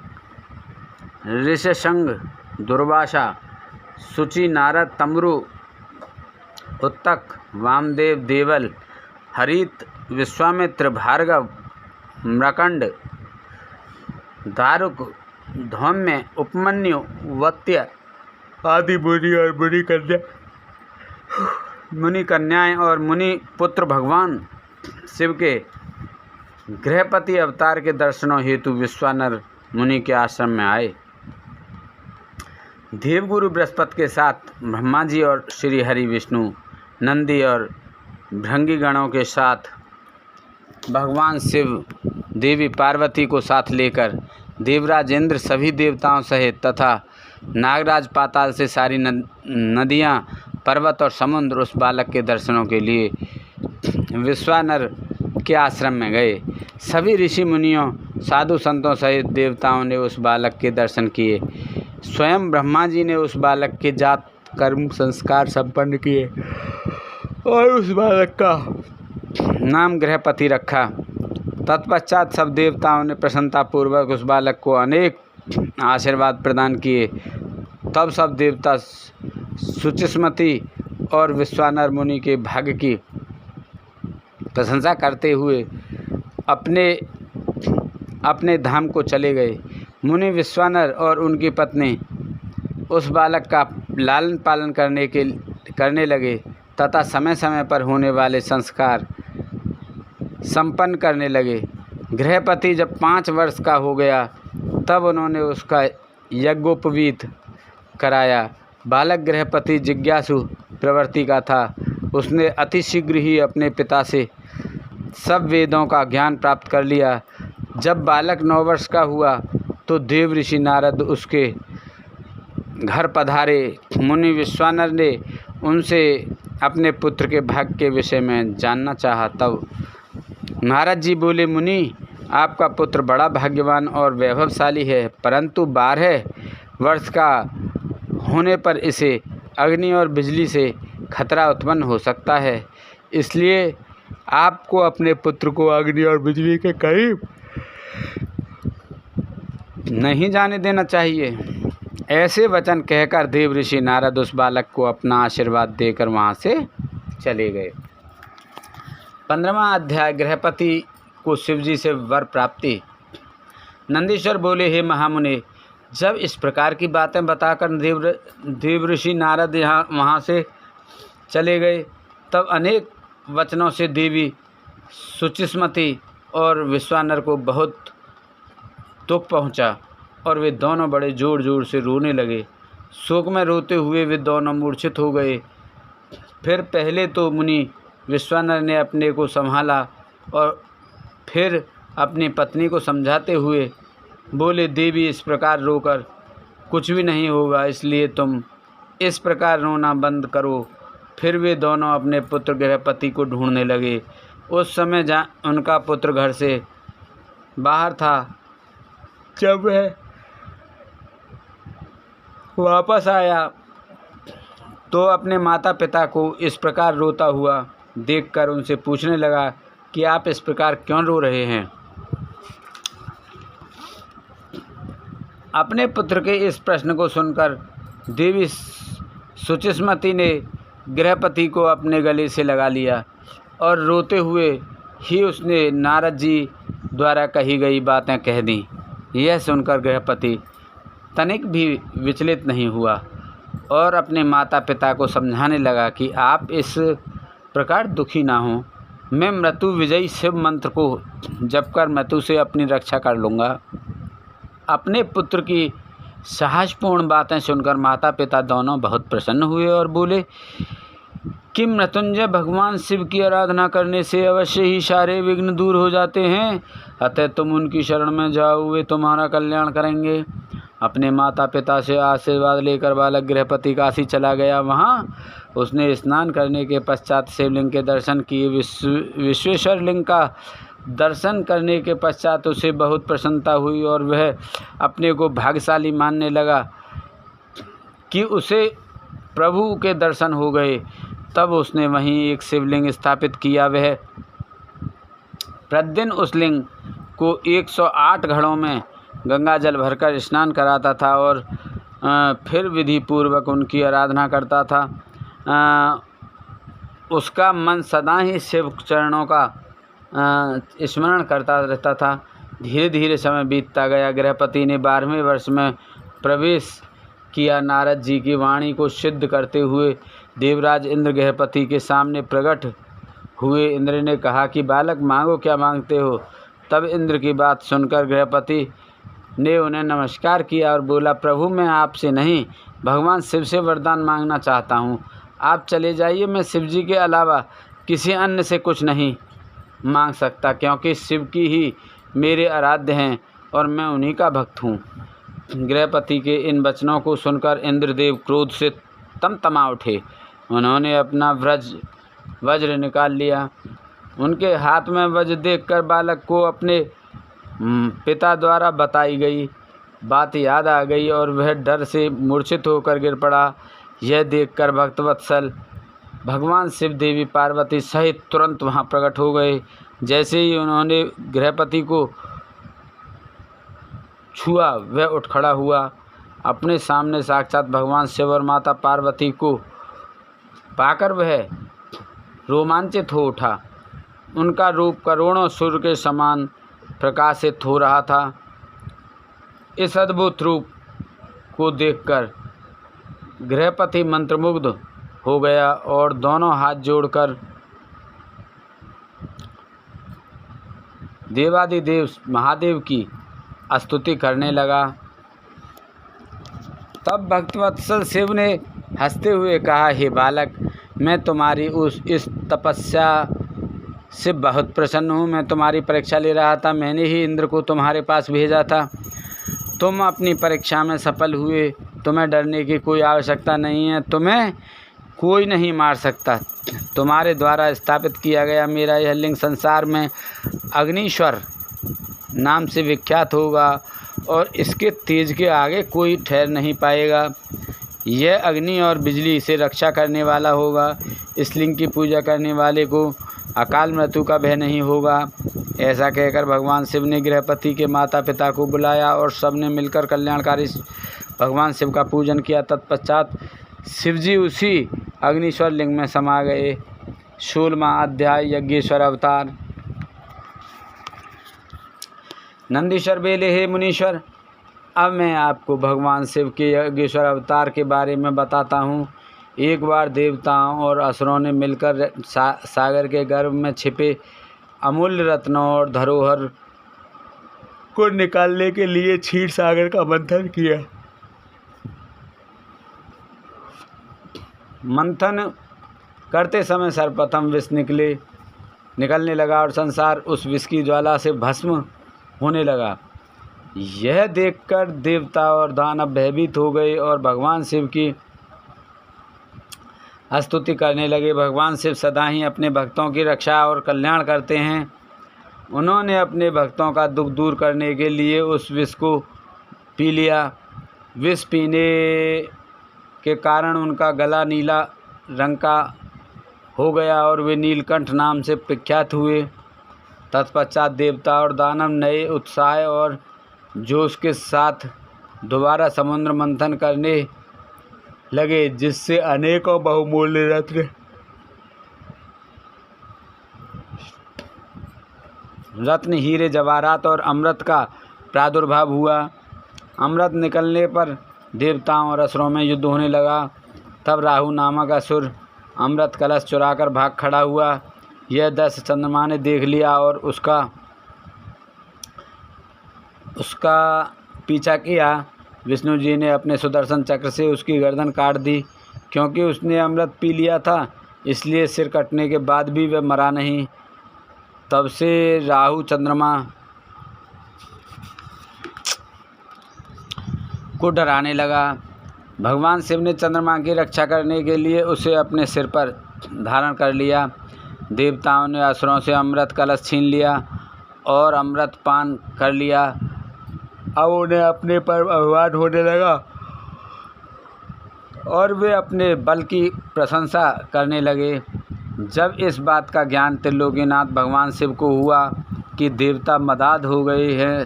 ऋषशंग, दुर्वासा, शुचि, नारद, तम्रु, उत्तक, वामदेव, देवल, हरित, विश्वामित्र, भार्गव, मृकंड, दारुक, धौम्य, उपमन्यु, वत्य आदि मुनि कन्याएं और मुनि पुत्र भगवान शिव के गृहपति अवतार के दर्शनों हेतु विश्वानर मुनि के आश्रम में आए। देवगुरु बृहस्पति के साथ ब्रह्मा जी और श्री हरि विष्णु, नंदी और भृंगी गणों के साथ भगवान शिव, देवी पार्वती को साथ लेकर देवराज इंद्र सभी देवताओं सहित तथा नागराज पाताल से सारी नदियाँ, पर्वत और समुद्र उस बालक के दर्शनों के लिए विश्वानर के आश्रम में गए। सभी ऋषि मुनियों साधु संतों सहित देवताओं ने उस बालक के दर्शन किए। स्वयं ब्रह्मा जी ने उस बालक के जात कर्म संस्कार संपन्न किए और उस बालक का नाम गृहपति रखा। तत्पश्चात सब देवताओं ने प्रसन्नतापूर्वक उस बालक को अनेक आशीर्वाद प्रदान किए। तब सब देवता सुचिस्मति और विश्वानर मुनि के भाग्य की प्रशंसा करते हुए अपने अपने धाम को चले गए। मुनि विश्वानर और उनकी पत्नी उस बालक का लालन पालन करने लगे तथा समय समय पर होने वाले संस्कार संपन्न करने लगे। गृहपति जब 5 वर्ष का हो गया तब उन्होंने उसका यज्ञोपवीत कराया। बालक गृहपति जिज्ञासु प्रवृत्ति का था। उसने अतिशीघ्र ही अपने पिता से सब वेदों का ज्ञान प्राप्त कर लिया। जब बालक 9 वर्ष का हुआ तो देव ऋषि नारद उसके घर पधारे। मुनि विश्वानर ने उनसे अपने पुत्र के भाग्य के विषय में जानना चाहा। तब नारद जी बोले, मुनि, आपका पुत्र बड़ा भाग्यवान और वैभवशाली है, परंतु 12 वर्ष का होने पर इसे अग्नि और बिजली से खतरा उत्पन्न हो सकता है। इसलिए आपको अपने पुत्र को अग्नि और बिजली के करीब नहीं जाने देना चाहिए। ऐसे वचन कहकर देव ऋषि नारद उस बालक को अपना आशीर्वाद देकर वहाँ से चले गए। 15वां अध्याय। गृहपति को शिवजी से वर प्राप्ति। नंदीश्वर बोले, हे महामुनि, जब इस प्रकार की बातें बताकर देव ऋषि नारद वहाँ से चले गए तब अनेक वचनों से देवी सुचिस्मति और विश्वानर को बहुत दुख पहुँचा और वे दोनों बड़े जोर जोर से रोने लगे। शोक में रोते हुए वे दोनों मूर्छित हो गए। फिर पहले तो मुनि विश्वानर ने अपने को संभाला और फिर अपनी पत्नी को समझाते हुए बोले, देवी, इस प्रकार रोकर कुछ भी नहीं होगा, इसलिए तुम इस प्रकार रोना बंद करो। फिर वे दोनों अपने पुत्र गृहपति को ढूंढने लगे। उस समय उनका पुत्र घर से बाहर था। जब वह वापस आया तो अपने माता पिता को इस प्रकार रोता हुआ देखकर उनसे पूछने लगा कि आप इस प्रकार क्यों रो रहे हैं। अपने पुत्र के इस प्रश्न को सुनकर देवी सुचिस्मति ने गृहपति को अपने गले से लगा लिया और रोते हुए ही उसने नारद जी द्वारा कही गई बातें कह दी। यह सुनकर गृहपति तनिक भी विचलित नहीं हुआ और अपने माता पिता को समझाने लगा कि आप इस प्रकार दुखी ना हों। मैं मृत्यु विजयी शिव मंत्र को जपकर मृत्यु से अपनी रक्षा कर लूँगा। अपने पुत्र की साहसपूर्ण बातें सुनकर माता पिता दोनों बहुत प्रसन्न हुए और बोले कि मृत्युंजय भगवान शिव की आराधना करने से अवश्य ही सारे विघ्न दूर हो जाते हैं, अतः तुम उनकी शरण में जाओ, वे तुम्हारा कल्याण करेंगे। अपने माता पिता से आशीर्वाद लेकर बालक गृहपति काशी चला गया। वहाँ उसने स्नान करने के पश्चात शिवलिंग के दर्शन किए। विश्वेश्वर लिंग का दर्शन करने के पश्चात उसे बहुत प्रसन्नता हुई और वह अपने को भाग्यशाली मानने लगा कि उसे प्रभु के दर्शन हो गए। तब उसने वहीं एक शिवलिंग स्थापित किया। वह प्रतिदिन उस लिंग को 108 घड़ों में गंगा जल भरकर स्नान कराता था और फिर विधि पूर्वक उनकी आराधना करता था। उसका मन सदा ही शिव चरणों का स्मरण करता रहता था। धीरे धीरे समय बीतता गया। गृहपति ने 12वें वर्ष में प्रवेश किया। नारद जी की वाणी को सिद्ध करते हुए देवराज इंद्र गृहपति के सामने प्रकट हुए। इंद्र ने कहा कि बालक, मांगो, क्या मांगते हो। तब इंद्र की बात सुनकर गृहपति ने उन्हें नमस्कार किया और बोला, प्रभु, मैं आपसे नहीं भगवान शिव से वरदान मांगना चाहता हूँ। आप चले जाइए। मैं शिव जी के अलावा किसी अन्य से कुछ नहीं मांग सकता, क्योंकि शिव की ही मेरे आराध्य हैं और मैं उन्हीं का भक्त हूँ। गृहपति के इन वचनों को सुनकर इंद्रदेव क्रोध से तमतमा उठे। उन्होंने अपना वज्र निकाल लिया। उनके हाथ में वज्र देखकर बालक को अपने पिता द्वारा बताई गई बात याद आ गई और वह डर से मूर्छित होकर गिर पड़ा। यह देखकर भक्तवत्सल भगवान शिव देवी पार्वती सहित तुरंत वहां प्रकट हो गए। जैसे ही उन्होंने गृहपति को छुआ वह उठ खड़ा हुआ। अपने सामने साक्षात भगवान शिव और माता पार्वती को पाकर वह रोमांचित हो उठा। उनका रूप करोड़ों सूर्य के समान प्रकाशित हो रहा था। इस अद्भुत रूप को देखकर गृहपति मंत्रमुग्ध हो गया और दोनों हाथ जोड़कर देवादिदेव महादेव की स्तुति करने लगा। तब भक्तवत्सल शिव ने हंसते हुए कहा, हे बालक, मैं तुम्हारी इस तपस्या से बहुत प्रसन्न हूँ। मैं तुम्हारी परीक्षा ले रहा था। मैंने ही इंद्र को तुम्हारे पास भेजा था। तुम अपनी परीक्षा में सफल हुए। तुम्हें डरने की कोई आवश्यकता नहीं है। तुम्हें कोई नहीं मार सकता। तुम्हारे द्वारा स्थापित किया गया मेरा यह लिंग संसार में अग्निश्वर नाम से विख्यात होगा और इसके तेज के आगे कोई ठहर नहीं पाएगा। यह अग्नि और बिजली से रक्षा करने वाला होगा। इस लिंग की पूजा करने वाले को अकाल मृत्यु का भय नहीं होगा। ऐसा कहकर भगवान शिव ने गृहपति के माता पिता को बुलाया और सबने मिलकर कल्याणकारी भगवान शिव का पूजन किया। तत्पश्चात शिवजी उसी अग्निश्वर लिंग में समा गए। 16वां अध्याय यज्ञेश्वर अवतार। नंदीश्वर बोले, हे मुनीश्वर, अब मैं आपको भगवान शिव के यज्ञेश्वर अवतार के बारे में बताता हूँ। एक बार देवताओं और असुरों ने मिलकर सागर के गर्भ में छिपे अमूल्य रत्नों और धरोहर को निकालने के लिए क्षीर सागर का मंथन किया। मंथन करते समय सर्वप्रथम विष निकलने लगा और संसार उस विष की ज्वाला से भस्म होने लगा। यह देखकर देवता और दानव भयभीत हो गए और भगवान शिव की स्तुति करने लगे। भगवान शिव सदा ही अपने भक्तों की रक्षा और कल्याण करते हैं। उन्होंने अपने भक्तों का दुख दूर करने के लिए उस विष को पी लिया। विष पीने के कारण उनका गला नीला रंग का हो गया और वे नीलकंठ नाम से प्रख्यात हुए। तत्पश्चात देवता और दानव नए उत्साह और जोश के साथ दोबारा समुद्र मंथन करने लगे, जिससे अनेकों बहुमूल्य रत्न हीरे जवाहरात और अमृत का प्रादुर्भाव हुआ। अमृत निकलने पर देवताओं और असुरों में युद्ध होने लगा। तब राहु नामक असुर अमृत कलश चुराकर भाग खड़ा हुआ। यह दस चंद्रमा ने देख लिया और उसका पीछा किया। विष्णु जी ने अपने सुदर्शन चक्र से उसकी गर्दन काट दी। क्योंकि उसने अमृत पी लिया था, इसलिए सिर कटने के बाद भी वह मरा नहीं। तब से राहु चंद्रमा को डराने लगा। भगवान शिव ने चंद्रमा की रक्षा करने के लिए उसे अपने सिर पर धारण कर लिया। देवताओं ने असुरों से अमृत कलश छीन लिया और अमृत पान कर लिया। अब उन्हें अपने पर अभिमान होने लगा और वे अपने बल की प्रशंसा करने लगे। जब इस बात का ज्ञान त्रिलोकीनाथ भगवान शिव को हुआ कि देवता मदाद हो गए हैं,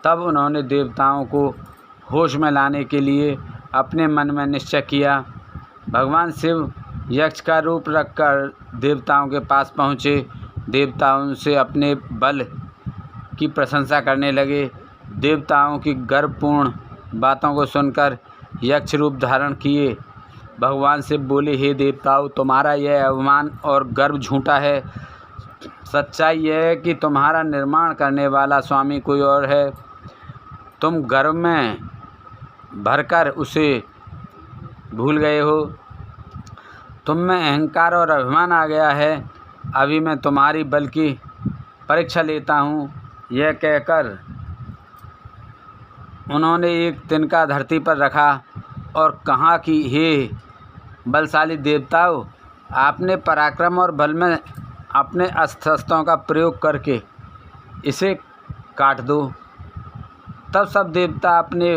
तब उन्होंने देवताओं को होश में लाने के लिए अपने मन में निश्चय किया। भगवान शिव यक्ष का रूप रखकर देवताओं के पास पहुँचे। देवता उनसे अपने बल की प्रशंसा करने लगे। देवताओं की गर्वपूर्ण बातों को सुनकर यक्ष रूप धारण किए। भगवान शिव बोले, हे देवताओं, तुम्हारा यह अभिमान और गर्व झूठा है। सच्चाई यह है कि तुम्हारा निर्माण करने वाला स्वामी कोई और है। तुम गर्व में भरकर उसे भूल गए हो। तुम में अहंकार और अभिमान आ गया है। अभी मैं तुम्हारी बल की परीक्षा लेता हूँ। यह कहकर उन्होंने एक तिनका धरती पर रखा और कहा कि हे बलशाली देवताओं, आपने पराक्रम और बल में अपने अस्त्रों का प्रयोग करके इसे काट दो। तब सब देवता अपने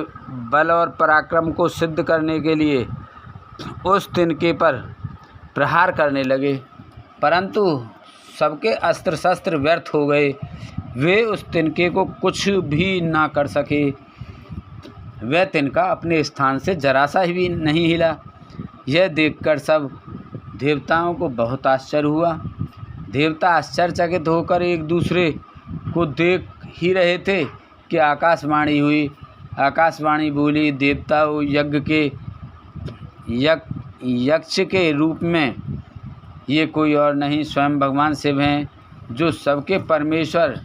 बल और पराक्रम को सिद्ध करने के लिए उस तिनके पर प्रहार करने लगे, परंतु सबके अस्त्र शस्त्र व्यर्थ हो गए। वे उस तिनके को कुछ भी ना कर सके। वह तिनका अपने स्थान से जरा सा भी नहीं हिला। यह देखकर सब देवताओं को बहुत आश्चर्य हुआ। देवता आश्चर्यचकित होकर एक दूसरे को देख ही रहे थे कि आकाशवाणी हुई। आकाशवाणी बोली, देवताओं, यक्ष के रूप में ये कोई और नहीं स्वयं भगवान शिव हैं, जो सबके परमेश्वर,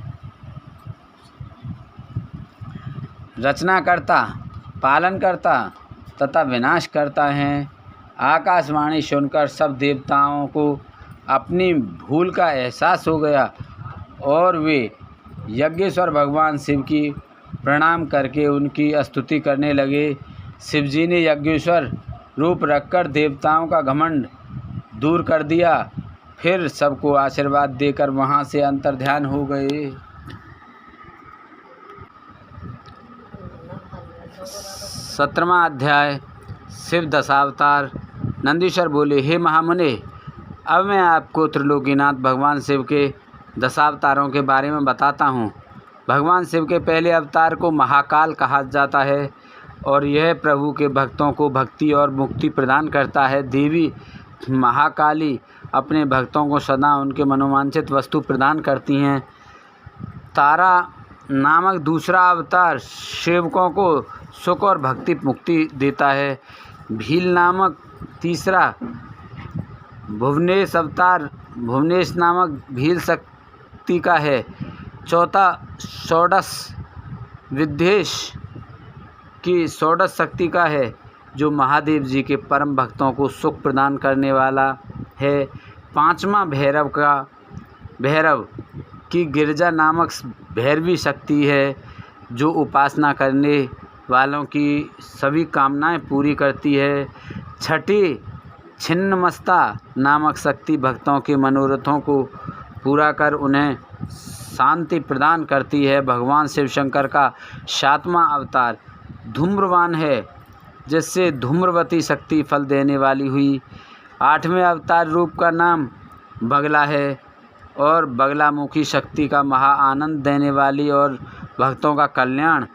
रचनाकर्ता, पालनकर्ता तथा विनाश करता हैं। आकाशवाणी सुनकर सब देवताओं को अपनी भूल का एहसास हो गया और वे यज्ञेश्वर भगवान शिव की प्रणाम करके उनकी स्तुति करने लगे। शिवजी ने यज्ञेश्वर रूप रखकर देवताओं का घमंड दूर कर दिया, फिर सबको आशीर्वाद देकर वहाँ से अंतर्ध्यान हो गए। 17वां अध्याय शिव दशावतार। नंदीश्वर बोले, हे महामुने, अब मैं आपको त्रिलोकीनाथ भगवान शिव के दशावतारों के बारे में बताता हूँ। भगवान शिव के पहले अवतार को महाकाल कहा जाता है और यह प्रभु के भक्तों को भक्ति और मुक्ति प्रदान करता है। देवी महाकाली अपने भक्तों को सदा उनके मनोवांछित वस्तु प्रदान करती हैं। तारा नामक दूसरा अवतार सेवकों को सुख और भक्ति मुक्ति देता है। भील नामक तीसरा भुवनेश अवतार भुवनेश नामक भील शक्ति का है। चौथा षोडश विद्वेश की षोडश शक्ति का है, जो महादेव जी के परम भक्तों को सुख प्रदान करने वाला है। पांचवा भैरव की गिरजा नामक भैरवी शक्ति है, जो उपासना करने वालों की सभी कामनाएं पूरी करती है। छठी छिन्नमस्ता नामक शक्ति भक्तों के मनोरथों को पूरा कर उन्हें शांति प्रदान करती है। भगवान शिव शंकर का सातवां अवतार धूम्रवान है, जिससे धूम्रवती शक्ति फल देने वाली हुई। आठवें अवतार रूप का नाम बगला है और बगलामुखी शक्ति का महा आनंद देने वाली और भक्तों का कल्याण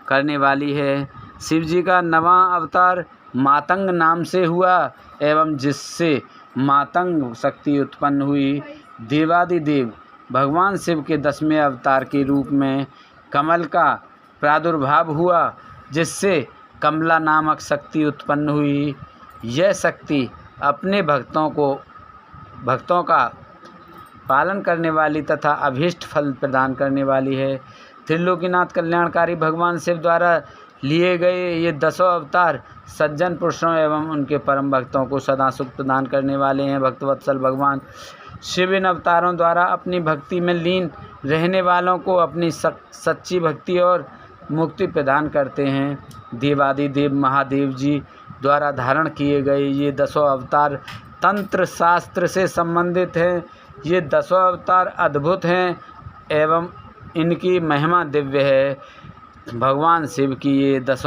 करने वाली है। शिवजी का नवां अवतार मातंग नाम से हुआ एवं जिससे मातंग शक्ति उत्पन्न हुई। देवादिदेव भगवान शिव के 10वें अवतार के रूप में कमल का प्रादुर्भाव हुआ, जिससे कमला नामक शक्ति उत्पन्न हुई। यह शक्ति अपने भक्तों का पालन करने वाली तथा अभीष्ट फल प्रदान करने वाली है। त्रिलोकीनाथ कल्याणकारी भगवान शिव द्वारा लिए गए ये 10 अवतार सज्जन पुरुषों एवं उनके परम भक्तों को सदा सुख प्रदान करने वाले हैं। भक्तवत्सल भगवान शिव इन अवतारों द्वारा अपनी भक्ति में लीन रहने वालों को अपनी सच्ची भक्ति और मुक्ति प्रदान करते हैं। देवादिदेव महादेव जी द्वारा धारण किए गए ये 10 अवतार तंत्र शास्त्र से संबंधित हैं। ये 10 अवतार अद्भुत हैं एवं इनकी महिमा दिव्य है। भगवान शिव की ये 10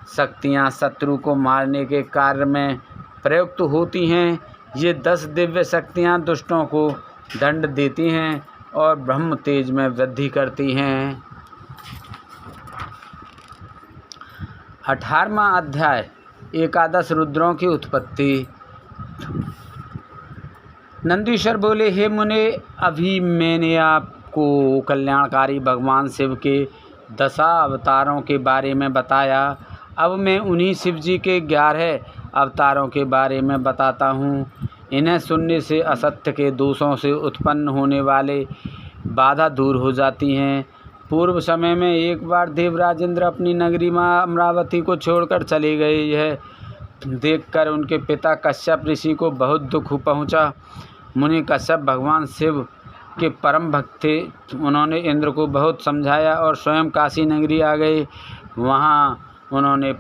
शक्तियाँ शत्रु को मारने के कार्य में प्रयुक्त होती हैं। ये 10 दिव्य शक्तियाँ दुष्टों को दंड देती हैं और ब्रह्म तेज में वृद्धि करती हैं। 18वां अध्याय एकादश रुद्रों की उत्पत्ति। नंदीश्वर बोले, हे मुने, अभी मैंने आपको कल्याणकारी भगवान शिव के 10 अवतारों के बारे में बताया। अब मैं उन्हीं शिव जी के 11 अवतारों के बारे में बताता हूँ। इन्हें सुनने से असत्य के दोषों से उत्पन्न होने वाले बाधा दूर हो जाती हैं। पूर्व समय में एक बार देवराज इंद्र अपनी नगरी माँ अमरावती को छोड़कर चले गए। यह देखकर उनके पिता कश्यप ऋषि को बहुत दुख पहुँचा। मुनि कश्यप भगवान शिव के परम भक्त थे। उन्होंने इंद्र को बहुत समझाया और स्वयं काशी नगरी आ गए। वहाँ उन्होंने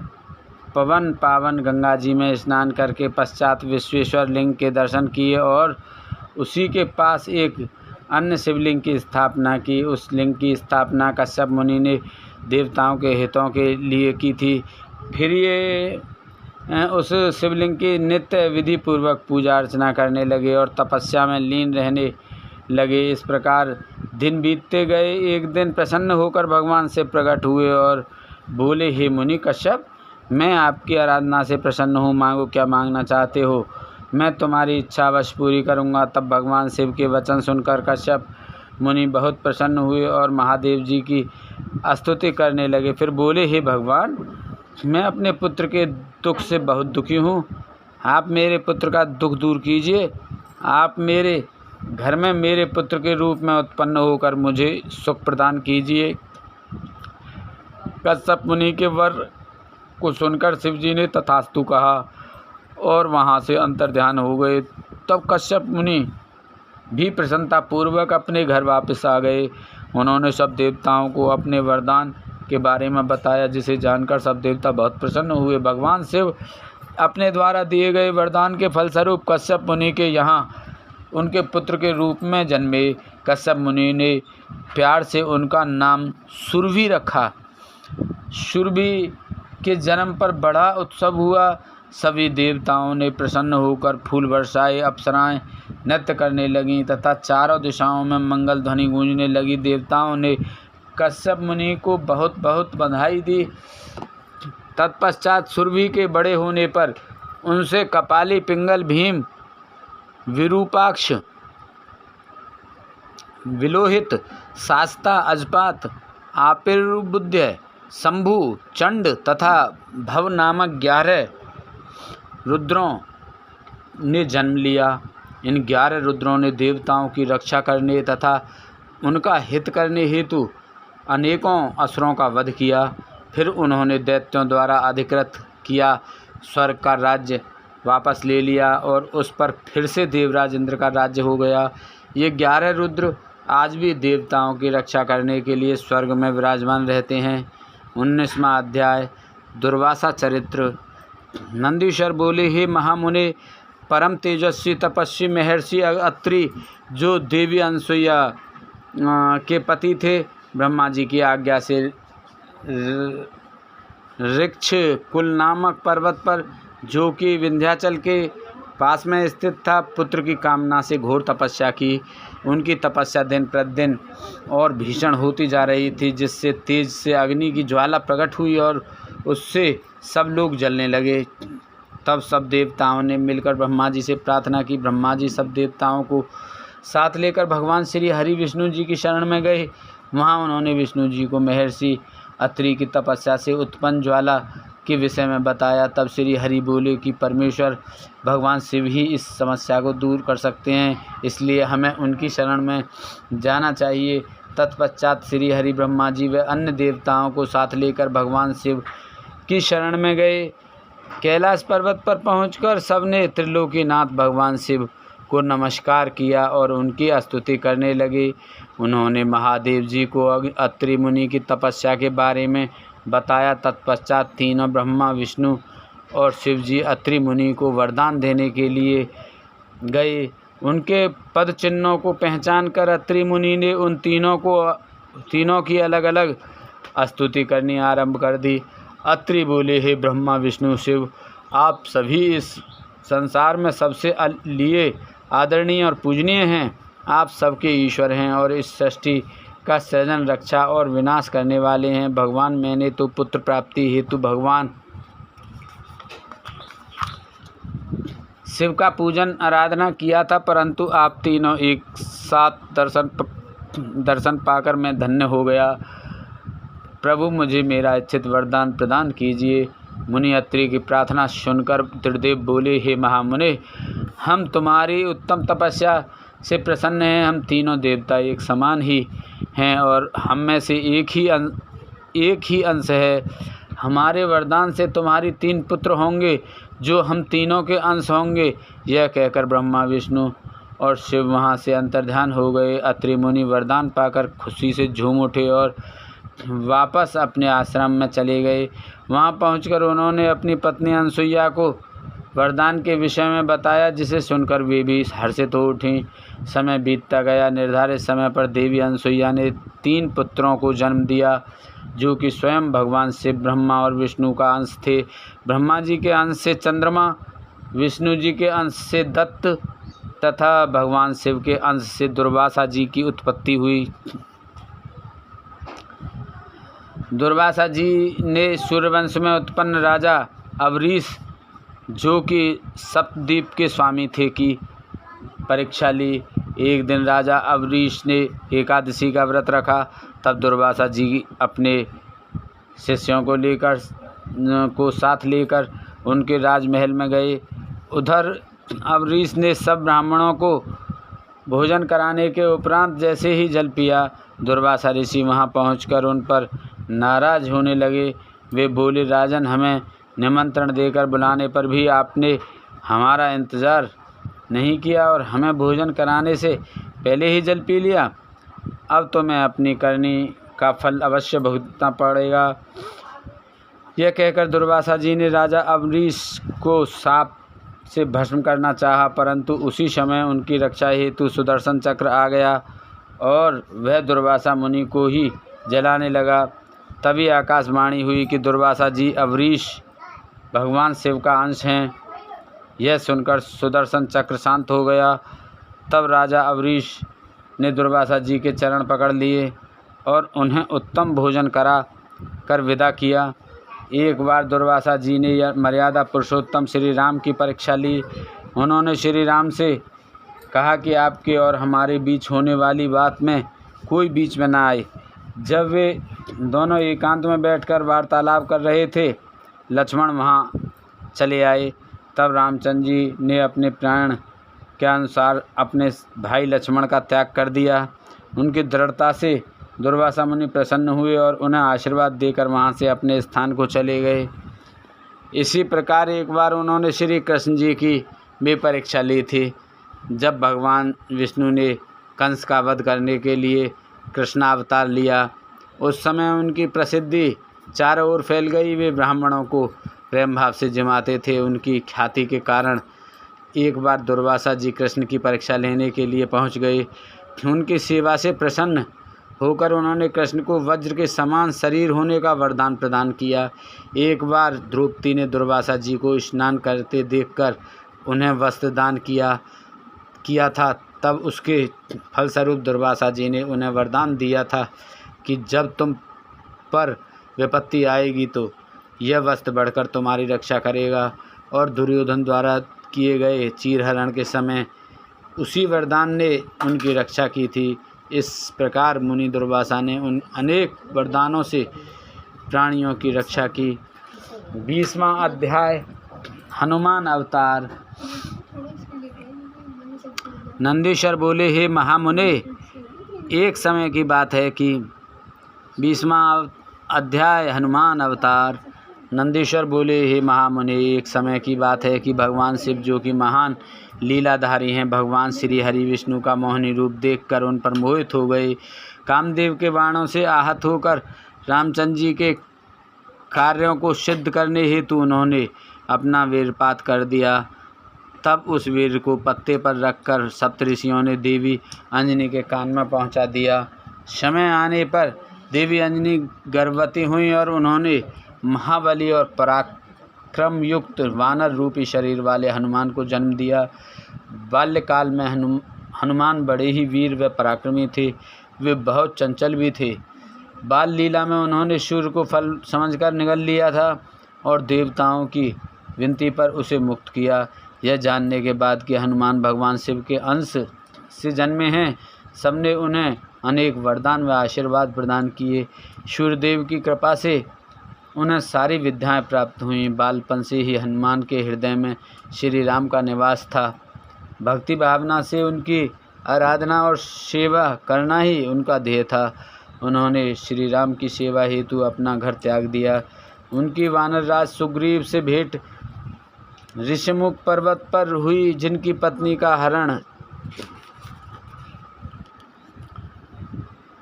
पवन पावन गंगा जी में स्नान करके पश्चात विश्वेश्वर लिंग के दर्शन किए और उसी के पास एक अन्य शिवलिंग की स्थापना की। उस लिंग की स्थापना कश्यप मुनि ने देवताओं के हितों के लिए की थी। फिर ये उस शिवलिंग की नित्य विधि पूर्वक पूजा अर्चना करने लगे और तपस्या में लीन रहने लगे। इस प्रकार दिन बीतते गए। एक दिन प्रसन्न होकर भगवान से प्रकट हुए और बोले, हे मुनि कश्यप, मैं आपकी आराधना से प्रसन्न हूँ, मांगो क्या मांगना चाहते हो, मैं तुम्हारी इच्छा अवश्य पूरी करूँगा। तब भगवान शिव के वचन सुनकर कश्यप मुनि बहुत प्रसन्न हुए और महादेव जी की स्तुति करने लगे। फिर बोले, हे भगवान, मैं अपने पुत्र के दुख से बहुत दुखी हूँ, आप मेरे पुत्र का दुख दूर कीजिए। आप मेरे घर में मेरे पुत्र के रूप में उत्पन्न होकर मुझे सुख प्रदान कीजिए। कश्यप मुनि के वर को सुनकर शिव जी ने तथास्तु कहा और वहाँ से अंतर्ध्यान हो गए। तब कश्यप मुनि भी प्रसन्नता पूर्वक अपने घर वापस आ गए। उन्होंने सब देवताओं को अपने वरदान के बारे में बताया, जिसे जानकर सब देवता बहुत प्रसन्न हुए। भगवान शिव अपने द्वारा दिए गए वरदान के फलस्वरूप कश्यप मुनि के यहाँ उनके पुत्र के रूप में जन्मे। कश्यप मुनि ने प्यार से उनका नाम सुरभि रखा। सुरभि के जन्म पर बड़ा उत्सव हुआ। सभी देवताओं ने प्रसन्न होकर फूल बरसाए, अप्सराएं नृत्य करने लगीं तथा चारों दिशाओं में मंगल ध्वनि गूंजने लगी। देवताओं ने कश्यप मुनि को बहुत बहुत बधाई दी। तत्पश्चात सुरभि के बड़े होने पर उनसे कपाली, पिंगल, भीम, विरूपाक्ष, विलोहित, शास्ता, अजपात, आपिर्बुद्ध, शंभु, चंड तथा भव नामक 11 रुद्रों ने जन्म लिया। इन 11 रुद्रों ने देवताओं की रक्षा करने तथा उनका हित करने हेतु अनेकों असुरों का वध किया। फिर उन्होंने दैत्यों द्वारा अधिकृत किया स्वर्ग का राज्य वापस ले लिया और उस पर फिर से देवराज इंद्र का राज्य हो गया। ये 11 रुद्र आज भी देवताओं की रक्षा करने के लिए स्वर्ग में विराजमान रहते हैं। 19वां अध्याय दुर्वासा चरित्र। नंदीश्वर बोले, हे महामुने, परम तेजस्वी तपस्वी महर्षि अत्रि, जो देवी अनसुईया के पति थे, ब्रह्मा जी की आज्ञा से ऋक्ष कुल नामक पर्वत पर, जो कि विंध्याचल के पास में स्थित था, पुत्र की कामना से घोर तपस्या की। उनकी तपस्या दिन प्रतिदिन और भीषण होती जा रही थी, जिससे तेज से अग्नि की ज्वाला प्रकट हुई और उससे सब लोग जलने लगे। तब सब देवताओं ने मिलकर ब्रह्मा जी से प्रार्थना की। ब्रह्मा जी सब देवताओं को साथ लेकर भगवान श्री हरि विष्णु जी की शरण में गए। वहाँ उन्होंने विष्णु जी को महर्षि अत्रि की तपस्या से उत्पन्न ज्वाला के विषय में बताया। तब श्री हरि बोले कि परमेश्वर भगवान शिव ही इस समस्या को दूर कर सकते हैं, इसलिए हमें उनकी शरण में जाना चाहिए। तत्पश्चात श्री हरि ब्रह्मा जी व अन्य देवताओं को साथ लेकर भगवान शिव की शरण में गए। कैलाश पर्वत पर पहुंचकर सबने त्रिलोकीनाथ भगवान शिव को नमस्कार किया और उनकी स्तुति करने लगे। उन्होंने महादेव जी को अत्रि मुनि की तपस्या के बारे में बताया। तत्पश्चात तीनों ब्रह्मा, विष्णु और शिव जी अत्रि मुनि को वरदान देने के लिए गए। उनके पद चिन्हों को पहचान कर अत्रि मुनि ने उन तीनों की अलग अलग स्तुति करनी आरंभ कर दी। अत्रि बोले, हे ब्रह्मा, विष्णु, शिव, आप सभी इस संसार में सबसे लिए आदरणीय और पूजनीय हैं। आप सबके ईश्वर हैं और इस सृष्टि का सृजन, रक्षा और विनाश करने वाले हैं। भगवान, मैंने तो पुत्र प्राप्ति हेतु भगवान शिव का पूजन आराधना किया था, परंतु आप तीनों एक साथ दर्शन पाकर मैं धन्य हो गया। प्रभु, मुझे मेरा इच्छित वरदान प्रदान कीजिए। मुनि अत्रि की प्रार्थना सुनकर त्रिदेव बोले, हे महामुने, हम तुम्हारी उत्तम तपस्या से प्रसन्न हैं। हम तीनों देवता एक समान ही हैं और हम में से एक ही अंश है। हमारे वरदान से तुम्हारी 3 पुत्र होंगे, जो हम तीनों के अंश होंगे। यह कहकर ब्रह्मा, विष्णु और शिव वहाँ से अंतर्ध्यान हो गए। अत्रि मुनि वरदान पाकर खुशी से झूम उठे और वापस अपने आश्रम में चले गए। वहाँ पहुंचकर उन्होंने अपनी पत्नी अनसुईया को वरदान के विषय में बताया, जिसे सुनकर वे भी हर्षित हो उठी। समय बीतता गया। निर्धारित समय पर देवी अनसुईया ने 3 पुत्रों को जन्म दिया, जो कि स्वयं भगवान शिव, ब्रह्मा और विष्णु का अंश थे। ब्रह्मा जी के अंश से चंद्रमा, विष्णु जी के अंश से दत्त तथा भगवान शिव के अंश से दुर्वासा जी की उत्पत्ति हुई। दुर्वासा जी ने सूर्यवंश में उत्पन्न राजा अवरीश, जो कि सप्तद्वीप के स्वामी थे, की परीक्षा ली। एक दिन राजा अवरीश ने एकादशी का व्रत रखा। तब दुर्वासा जी अपने शिष्यों को साथ लेकर उनके राजमहल में गए। उधर अवरीश ने सब ब्राह्मणों को भोजन कराने के उपरांत जैसे ही जल पिया, दुर्वासा ऋषि वहां पहुंचकर उन पर नाराज होने लगे। वे बोले, राजन, हमें निमंत्रण देकर बुलाने पर भी आपने हमारा इंतज़ार नहीं किया और हमें भोजन कराने से पहले ही जल पी लिया। अब तो मैं अपनी करनी का फल अवश्य भुगतना पड़ेगा। यह कहकर दुर्वासा जी ने राजा अवरीश को साप से भस्म करना चाहा, परंतु उसी समय उनकी रक्षा हेतु सुदर्शन चक्र आ गया और वह दुर्वासा मुनि को ही जलाने लगा। तभी आकाशवाणी हुई कि दुर्वासा जी अवरीश भगवान शिव का अंश हैं। यह सुनकर सुदर्शन चक्र शांत हो गया। तब राजा अवरीश ने दुर्वासा जी के चरण पकड़ लिए और उन्हें उत्तम भोजन करा कर विदा किया। एक बार दुर्वासा जी ने मर्यादा पुरुषोत्तम श्री राम की परीक्षा ली। उन्होंने श्री राम से कहा कि आपके और हमारे बीच होने वाली बात में कोई बीच में ना आए। जब वे दोनों एकांत में बैठकर वार्तालाप कर रहे थे, लक्ष्मण वहाँ चले आए। तब रामचंद्र जी ने अपने प्राण के अनुसार अपने भाई लक्ष्मण का त्याग कर दिया। उनकी दृढ़ता से दुर्वासा मुनि प्रसन्न हुए और उन्हें आशीर्वाद देकर वहाँ से अपने स्थान को चले गए। इसी प्रकार एक बार उन्होंने श्री कृष्ण जी की भी परीक्षा ली थी। जब भगवान विष्णु ने कंस का वध करने के लिए कृष्णावतार लिया, उस समय उनकी प्रसिद्धि चारों ओर फैल गई। वे ब्राह्मणों को प्रेम भाव से जिमाते थे। उनकी ख्याति के कारण एक बार दुर्वासा जी कृष्ण की परीक्षा लेने के लिए पहुंच गए। उनकी सेवा से प्रसन्न होकर उन्होंने कृष्ण को वज्र के समान शरीर होने का वरदान प्रदान किया। एक बार द्रौपदी ने दुर्वासा जी को स्नान करते देखकर उन्हें वस्त्र दान किया था। तब उसके फलस्वरूप दुर्वासा जी ने उन्हें वरदान दिया था कि जब तुम पर विपत्ति आएगी तो यह वस्त्र बढ़कर तुम्हारी रक्षा करेगा। और दुर्योधन द्वारा किए गए चीरहरण के समय उसी वरदान ने उनकी रक्षा की थी। इस प्रकार मुनि दुर्वासा ने उन अनेक वरदानों से प्राणियों की रक्षा की। 20वां अध्याय, हनुमान अवतार। नंदीश्वर बोले, हे महामुने, एक समय की बात है कि 20वां अध्याय, हनुमान अवतार। नंदीश्वर बोले, हे महामुने, एक समय की बात है कि भगवान शिव, जो कि महान लीलाधारी हैं, भगवान श्री हरि विष्णु का मोहिनी रूप देखकर उन पर मोहित हो गए। कामदेव के बाणों से आहत होकर रामचंद्र जी के कार्यों को सिद्ध करने हेतु उन्होंने अपना वीरपात कर दिया। तब उस वीर को पत्ते पर रखकर सप्तऋषियों ने देवी अंजनी के कान में पहुंचा दिया। समय आने पर देवी अंजनी गर्भवती हुई और उन्होंने महाबली और पराक्रम युक्त वानर रूपी शरीर वाले हनुमान को जन्म दिया। बाल्यकाल में हनुमान बड़े ही वीर व पराक्रमी थे। वे बहुत चंचल भी थे। बाल लीला में उन्होंने सूर्य को फल समझकर निगल लिया था और देवताओं की विनती पर उसे मुक्त किया। यह जानने के बाद कि हनुमान भगवान शिव के अंश से जन्मे हैं, सबने उन्हें अनेक वरदान व आशीर्वाद प्रदान किए। सूर्यदेव की कृपा से उन्हें सारी विद्याएं प्राप्त हुईं। बालपन से ही हनुमान के हृदय में श्री राम का निवास था। भक्ति भावना से उनकी आराधना और सेवा करना ही उनका ध्येय था। उन्होंने श्री राम की सेवा हेतु अपना घर त्याग दिया। उनकी वानरराज सुग्रीव से भेंट ऋषिमुख पर्वत पर हुई, जिनकी पत्नी का हरण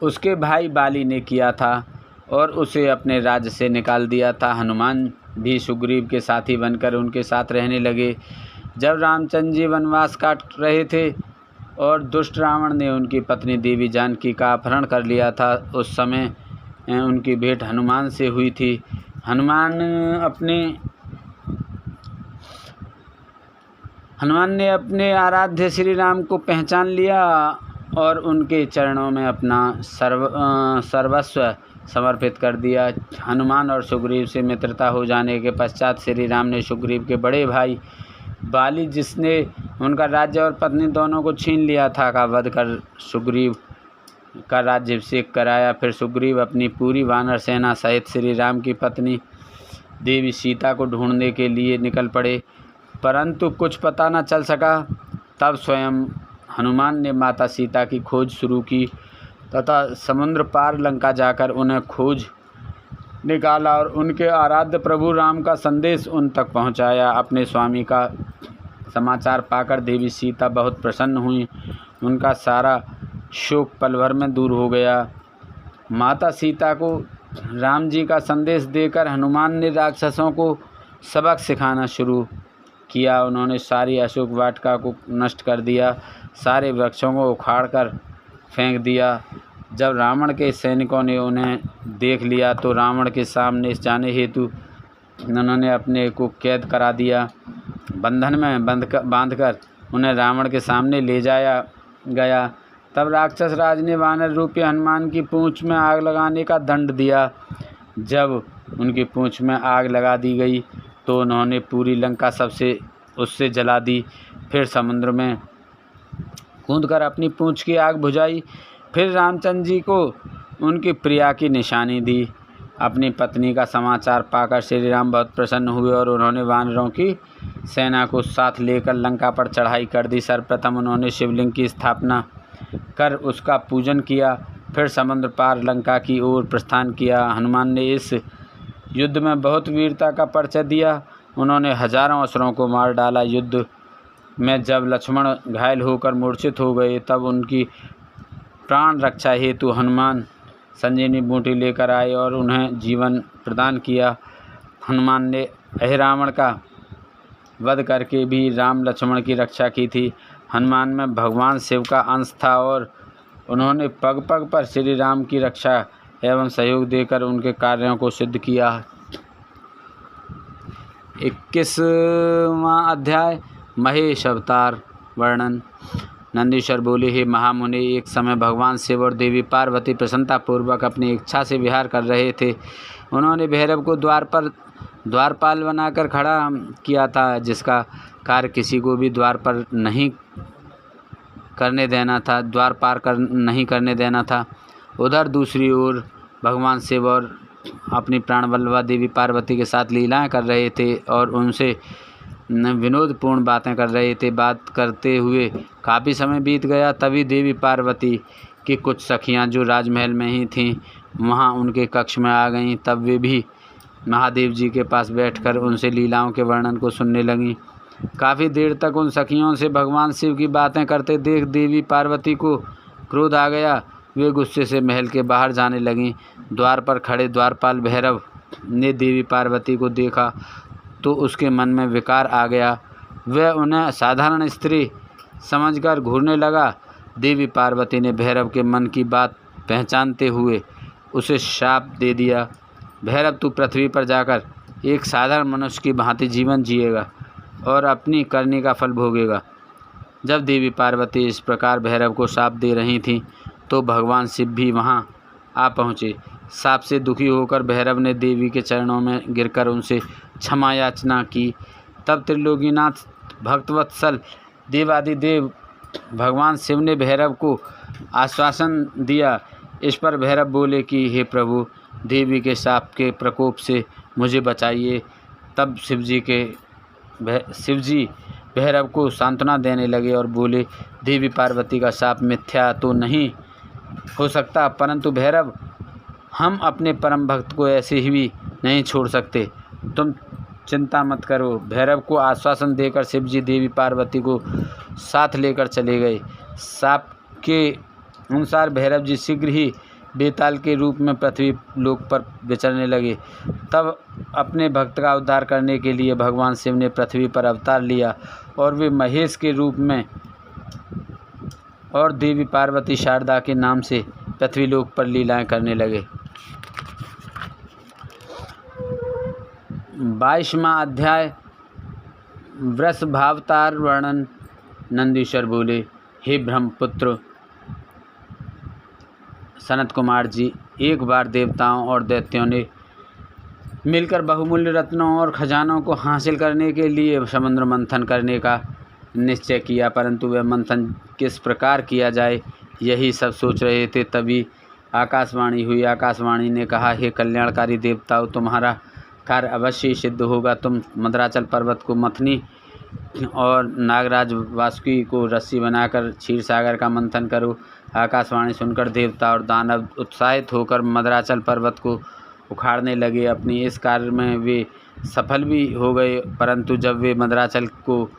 उसके भाई बाली ने किया था और उसे अपने राज्य से निकाल दिया था। हनुमान भी सुग्रीव के साथी बनकर उनके साथ रहने लगे। जब रामचंद्र जी वनवास काट रहे थे और दुष्ट रावण ने उनकी पत्नी देवी जानकी का अपहरण कर लिया था, उस समय उनकी भेंट हनुमान से हुई थी। हनुमान ने अपने आराध्य श्री राम को पहचान लिया और उनके चरणों में अपना सर्वस्व समर्पित कर दिया। हनुमान और सुग्रीव से मित्रता हो जाने के पश्चात श्री राम ने सुग्रीव के बड़े भाई बाली, जिसने उनका राज्य और पत्नी दोनों को छीन लिया था, का वध कर सुग्रीव का राज्याभिषेक कराया। फिर सुग्रीव अपनी पूरी वानर सेना सहित श्री राम की पत्नी देवी सीता को ढूंढने के लिए निकल पड़े, परंतु कुछ पता न चल सका। तब स्वयं हनुमान ने माता सीता की खोज शुरू की तथा समुद्र पार लंका जाकर उन्हें खोज निकाला और उनके आराध्य प्रभु राम का संदेश उन तक पहुंचाया। अपने स्वामी का समाचार पाकर देवी सीता बहुत प्रसन्न हुई, उनका सारा शोक पल भर में दूर हो गया। माता सीता को राम जी का संदेश देकर हनुमान ने राक्षसों को सबक सिखाना शुरू किया। उन्होंने सारी अशोक वाटिका को नष्ट कर दिया, सारे वृक्षों को उखाड़ कर फेंक दिया। जब रावण के सैनिकों ने उन्हें देख लिया तो रावण के सामने जाने हेतु उन्होंने अपने को कैद करा दिया। बंधन में बांधकर उन्हें रावण के सामने ले जाया गया। तब राक्षस राज ने वानर रूपी हनुमान की पूंछ में आग लगाने का दंड दिया। जब उनकी पूंछ में आग लगा दी गई तो उन्होंने पूरी लंका उससे जला दी। फिर समुद्र में कूदकर अपनी पूंछ की आग बुझाई। फिर रामचंद्र जी को उनकी प्रिया की निशानी दी। अपनी पत्नी का समाचार पाकर श्री राम बहुत प्रसन्न हुए और उन्होंने वानरों की सेना को साथ लेकर लंका पर चढ़ाई कर दी। सर्वप्रथम उन्होंने शिवलिंग की स्थापना कर उसका पूजन किया, फिर समुद्र पार लंका की ओर प्रस्थान किया। हनुमान ने इस युद्ध में बहुत वीरता का परिचय दिया। उन्होंने हजारों असुरों को मार डाला। युद्ध में जब लक्ष्मण घायल होकर मूर्छित हो गए तब उनकी प्राण रक्षा हेतु हनुमान संजीवनी बूटी लेकर आए और उन्हें जीवन प्रदान किया। हनुमान ने अहिरावण का वध करके भी राम लक्ष्मण की रक्षा की थी। हनुमान में भगवान शिव का अंश था और उन्होंने पग पग पर श्री राम की रक्षा एवं सहयोग देकर उनके कार्यों को सिद्ध किया। 21वां अध्याय महेश अवतार वर्णन। नंदीश्वर बोले, हे महामुनि, एक समय भगवान शिव और देवी पार्वती प्रसन्नतापूर्वक अपनी इच्छा से विहार कर रहे थे। उन्होंने भैरव को द्वारपाल बनाकर खड़ा किया था, जिसका कार्य किसी को भी द्वार पार नहीं करने देना था। उधर दूसरी ओर भगवान शिव और अपनी प्राणवल्लभा देवी पार्वती के साथ लीलाएं कर रहे थे और उनसे विनोदपूर्ण बातें कर रहे थे। बात करते हुए काफ़ी समय बीत गया। तभी देवी पार्वती की कुछ सखियां जो राजमहल में ही थीं वहां उनके कक्ष में आ गईं। तब वे भी महादेव जी के पास बैठकर उनसे लीलाओं के वर्णन को सुनने लगीं। काफ़ी देर तक उन सखियों से भगवान शिव की बातें करते देख देवी पार्वती को क्रोध आ गया। वे गुस्से से महल के बाहर जाने लगीं। द्वार पर खड़े द्वारपाल भैरव ने देवी पार्वती को देखा तो उसके मन में विकार आ गया। वह उन्हें साधारण स्त्री समझकर घूरने लगा। देवी पार्वती ने भैरव के मन की बात पहचानते हुए उसे शाप दे दिया, भैरव तू पृथ्वी पर जाकर एक साधारण मनुष्य की भांति जीवन जिएगा और अपनी करनी का फल भोगेगा। जब देवी पार्वती इस प्रकार भैरव को शाप दे रही थीं तो भगवान शिव भी वहां आ पहुँचे। शाप से दुखी होकर भैरव ने देवी के चरणों में गिरकर उनसे क्षमा याचना की। तब त्रिलोकीनाथ भक्तवत्सल देवादिदेव भगवान शिव ने भैरव को आश्वासन दिया। इस पर भैरव बोले कि हे प्रभु, देवी के शाप के प्रकोप से मुझे बचाइए। तब शिवजी भैरव को सांत्वना देने लगे और बोले, देवी पार्वती का शाप मिथ्या तो नहीं हो सकता, परंतु भैरव, हम अपने परम भक्त को ऐसे ही भी नहीं छोड़ सकते। तुम चिंता मत करो। भैरव को आश्वासन देकर शिवजी देवी पार्वती को साथ लेकर चले गए। शाप के अनुसार भैरव जी शीघ्र ही बेताल के रूप में पृथ्वी लोक पर विचरने लगे। तब अपने भक्त का उद्धार करने के लिए भगवान शिव ने पृथ्वी पर अवतार लिया और वे महेश के रूप में और देवी पार्वती शारदा के नाम से पृथ्वी लोक पर लीलाएं करने लगे। 22वां अध्याय वृषभावतार वर्णन। नंदीश्वर बोले, हे ब्रह्मपुत्र सनत कुमार जी, एक बार देवताओं और दैत्यों ने मिलकर बहुमूल्य रत्नों और खजानों को हासिल करने के लिए समुद्र मंथन करने का निश्चय किया, परंतु वह मंथन किस प्रकार किया जाए यही सब सोच रहे थे। तभी आकाशवाणी हुई। आकाशवाणी ने कहा, हे कल्याणकारी देवताओं, तुम्हारा कार्य अवश्य ही सिद्ध होगा। तुम मद्राचल पर्वत को मथनी और नागराज वासुकी को रस्सी बनाकर क्षीर सागर का मंथन करो। आकाशवाणी सुनकर देवता और दानव उत्साहित होकर मद्राचल पर्वत को उखाड़ने लगे। अपनी इस कार्य में वे सफल भी हो गए, परंतु जब वे मद्राचल को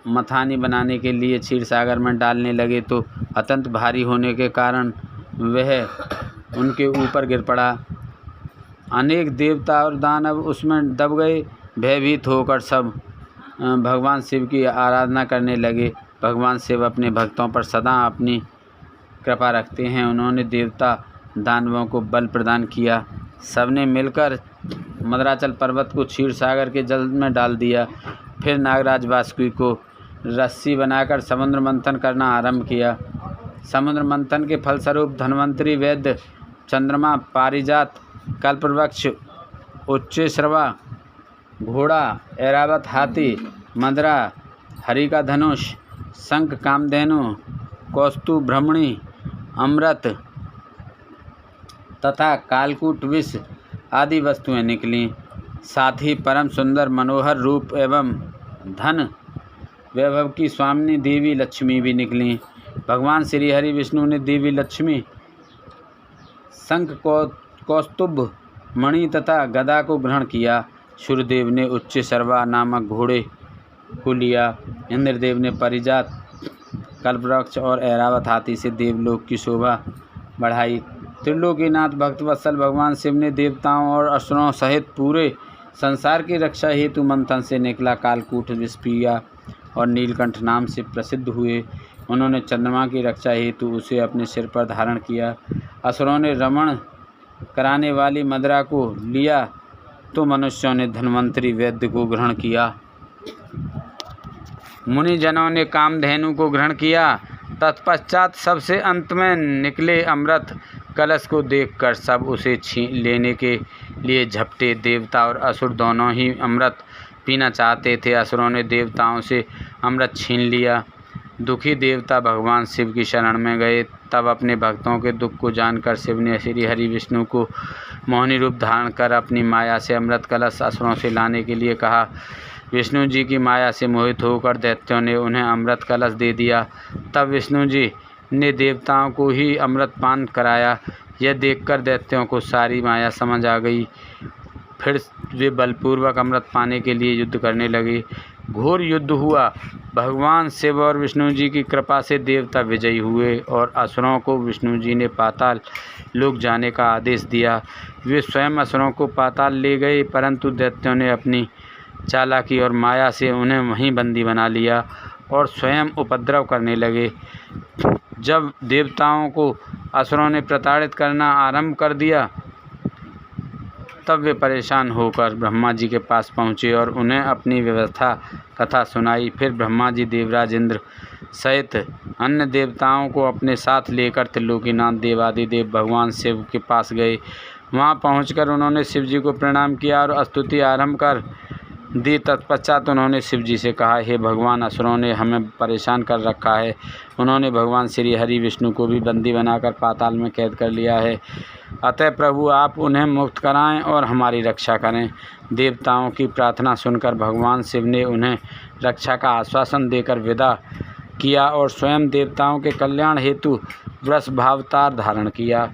मथानी बनाने के लिए क्षीर सागर में डालने लगे तो अत्यंत भारी होने के कारण वह उनके ऊपर गिर पड़ा। अनेक देवता और दानव उसमें दब गए। भयभीत होकर सब भगवान शिव की आराधना करने लगे। भगवान शिव अपने भक्तों पर सदा अपनी कृपा रखते हैं। उन्होंने देवता दानवों को बल प्रदान किया। सबने मिलकर मद्राचल पर्वत को क्षीर सागर के जल में डाल दिया। फिर नागराज वासुकी को रस्सी बनाकर समुद्र मंथन करना आरंभ किया। समुद्र मंथन के फलस्वरूप धन्वंतरी, वैद्य, चंद्रमा, पारिजात, कल्पवृक्ष, उच्चश्रवा, घोड़ा, ऐरावत हाथी, मदरा, हरि का धनुष, शंख, कामधेनु, कौस्तु, ब्रह्मणी, अमृत तथा कालकूट विष आदि वस्तुएं निकलीं। साथ ही परम सुंदर मनोहर रूप एवं धन वैभव की स्वामिनी देवी लक्ष्मी भी निकलीं। भगवान श्री हरि विष्णु ने देवी लक्ष्मी, शंख, कौस्तुभ, मणि तथा गदा को ग्रहण किया। सूर्यदेव ने उच्च सर्वा नामक घोड़े को लिया। इंद्रदेव ने परिजात, कल्पवृक्ष और ऐरावत हाथी से देवलोक की शोभा बढ़ाई। त्रिलोकीनाथ भक्तवत्सल भगवान शिव ने देवताओं और असुरों सहित पूरे संसार की रक्षा हेतु मंथन से निकला कालकूट विष पिया और नीलकंठ नाम से प्रसिद्ध हुए। उन्होंने चंद्रमा की रक्षा हेतु उसे अपने सिर पर धारण किया। असुरों ने रमण कराने वाली मदरा को लिया तो मनुष्यों ने धन्वंतरी वैद्य को ग्रहण किया। मुनिजनों ने कामधेनु को ग्रहण किया। तत्पश्चात सबसे अंत में निकले अमृत कलश को देखकर सब उसे लेने के लिए झपटे। देवता और असुर दोनों ही अमृत पीना चाहते थे। असुरों ने देवताओं से अमृत छीन लिया। दुखी देवता भगवान शिव की शरण में गए। तब अपने भक्तों के दुख को जानकर शिव ने श्री हरि विष्णु को मोहिनी रूप धारण कर अपनी माया से अमृत कलश असुरों से लाने के लिए कहा। विष्णु जी की माया से मोहित होकर दैत्यों ने उन्हें अमृत कलश दे दिया। तब विष्णु जी ने देवताओं को ही अमृत पान कराया। यह देखकर दैत्यों को सारी माया समझ आ गई। फिर वे बलपूर्वक अमृत पाने के लिए युद्ध करने लगे। घोर युद्ध हुआ। भगवान शिव और विष्णु जी की कृपा से देवता विजयी हुए और असुरों को विष्णु जी ने पाताल लोक जाने का आदेश दिया। वे स्वयं असुरों को पाताल ले गए, परंतु दैत्यों ने अपनी चालाकी और माया से उन्हें वहीं बंदी बना लिया और स्वयं उपद्रव करने लगे। जब देवताओं को असुरों ने प्रताड़ित करना आरंभ कर दिया तब वे परेशान होकर ब्रह्मा जी के पास पहुँचे और उन्हें अपनी व्यवस्था कथा सुनाई। फिर ब्रह्मा जी देवराज इंद्र सहित अन्य देवताओं को अपने साथ लेकर त्रिलोकीनाथ देवादिदेव भगवान शिव के पास गए। वहां पहुंचकर उन्होंने शिव जी को प्रणाम किया और स्तुति आरंभ कर दी। तत्पश्चात उन्होंने शिव जी से कहा, हे भगवान, असुरों ने हमें परेशान कर रखा है। उन्होंने भगवान श्री हरि विष्णु को भी बंदी बनाकर पाताल में कैद कर लिया है। अतः प्रभु, आप उन्हें मुक्त कराएं और हमारी रक्षा करें। देवताओं की प्रार्थना सुनकर भगवान शिव ने उन्हें रक्षा का आश्वासन देकर विदा किया और स्वयं देवताओं के कल्याण हेतु वृषभावतार धारण किया।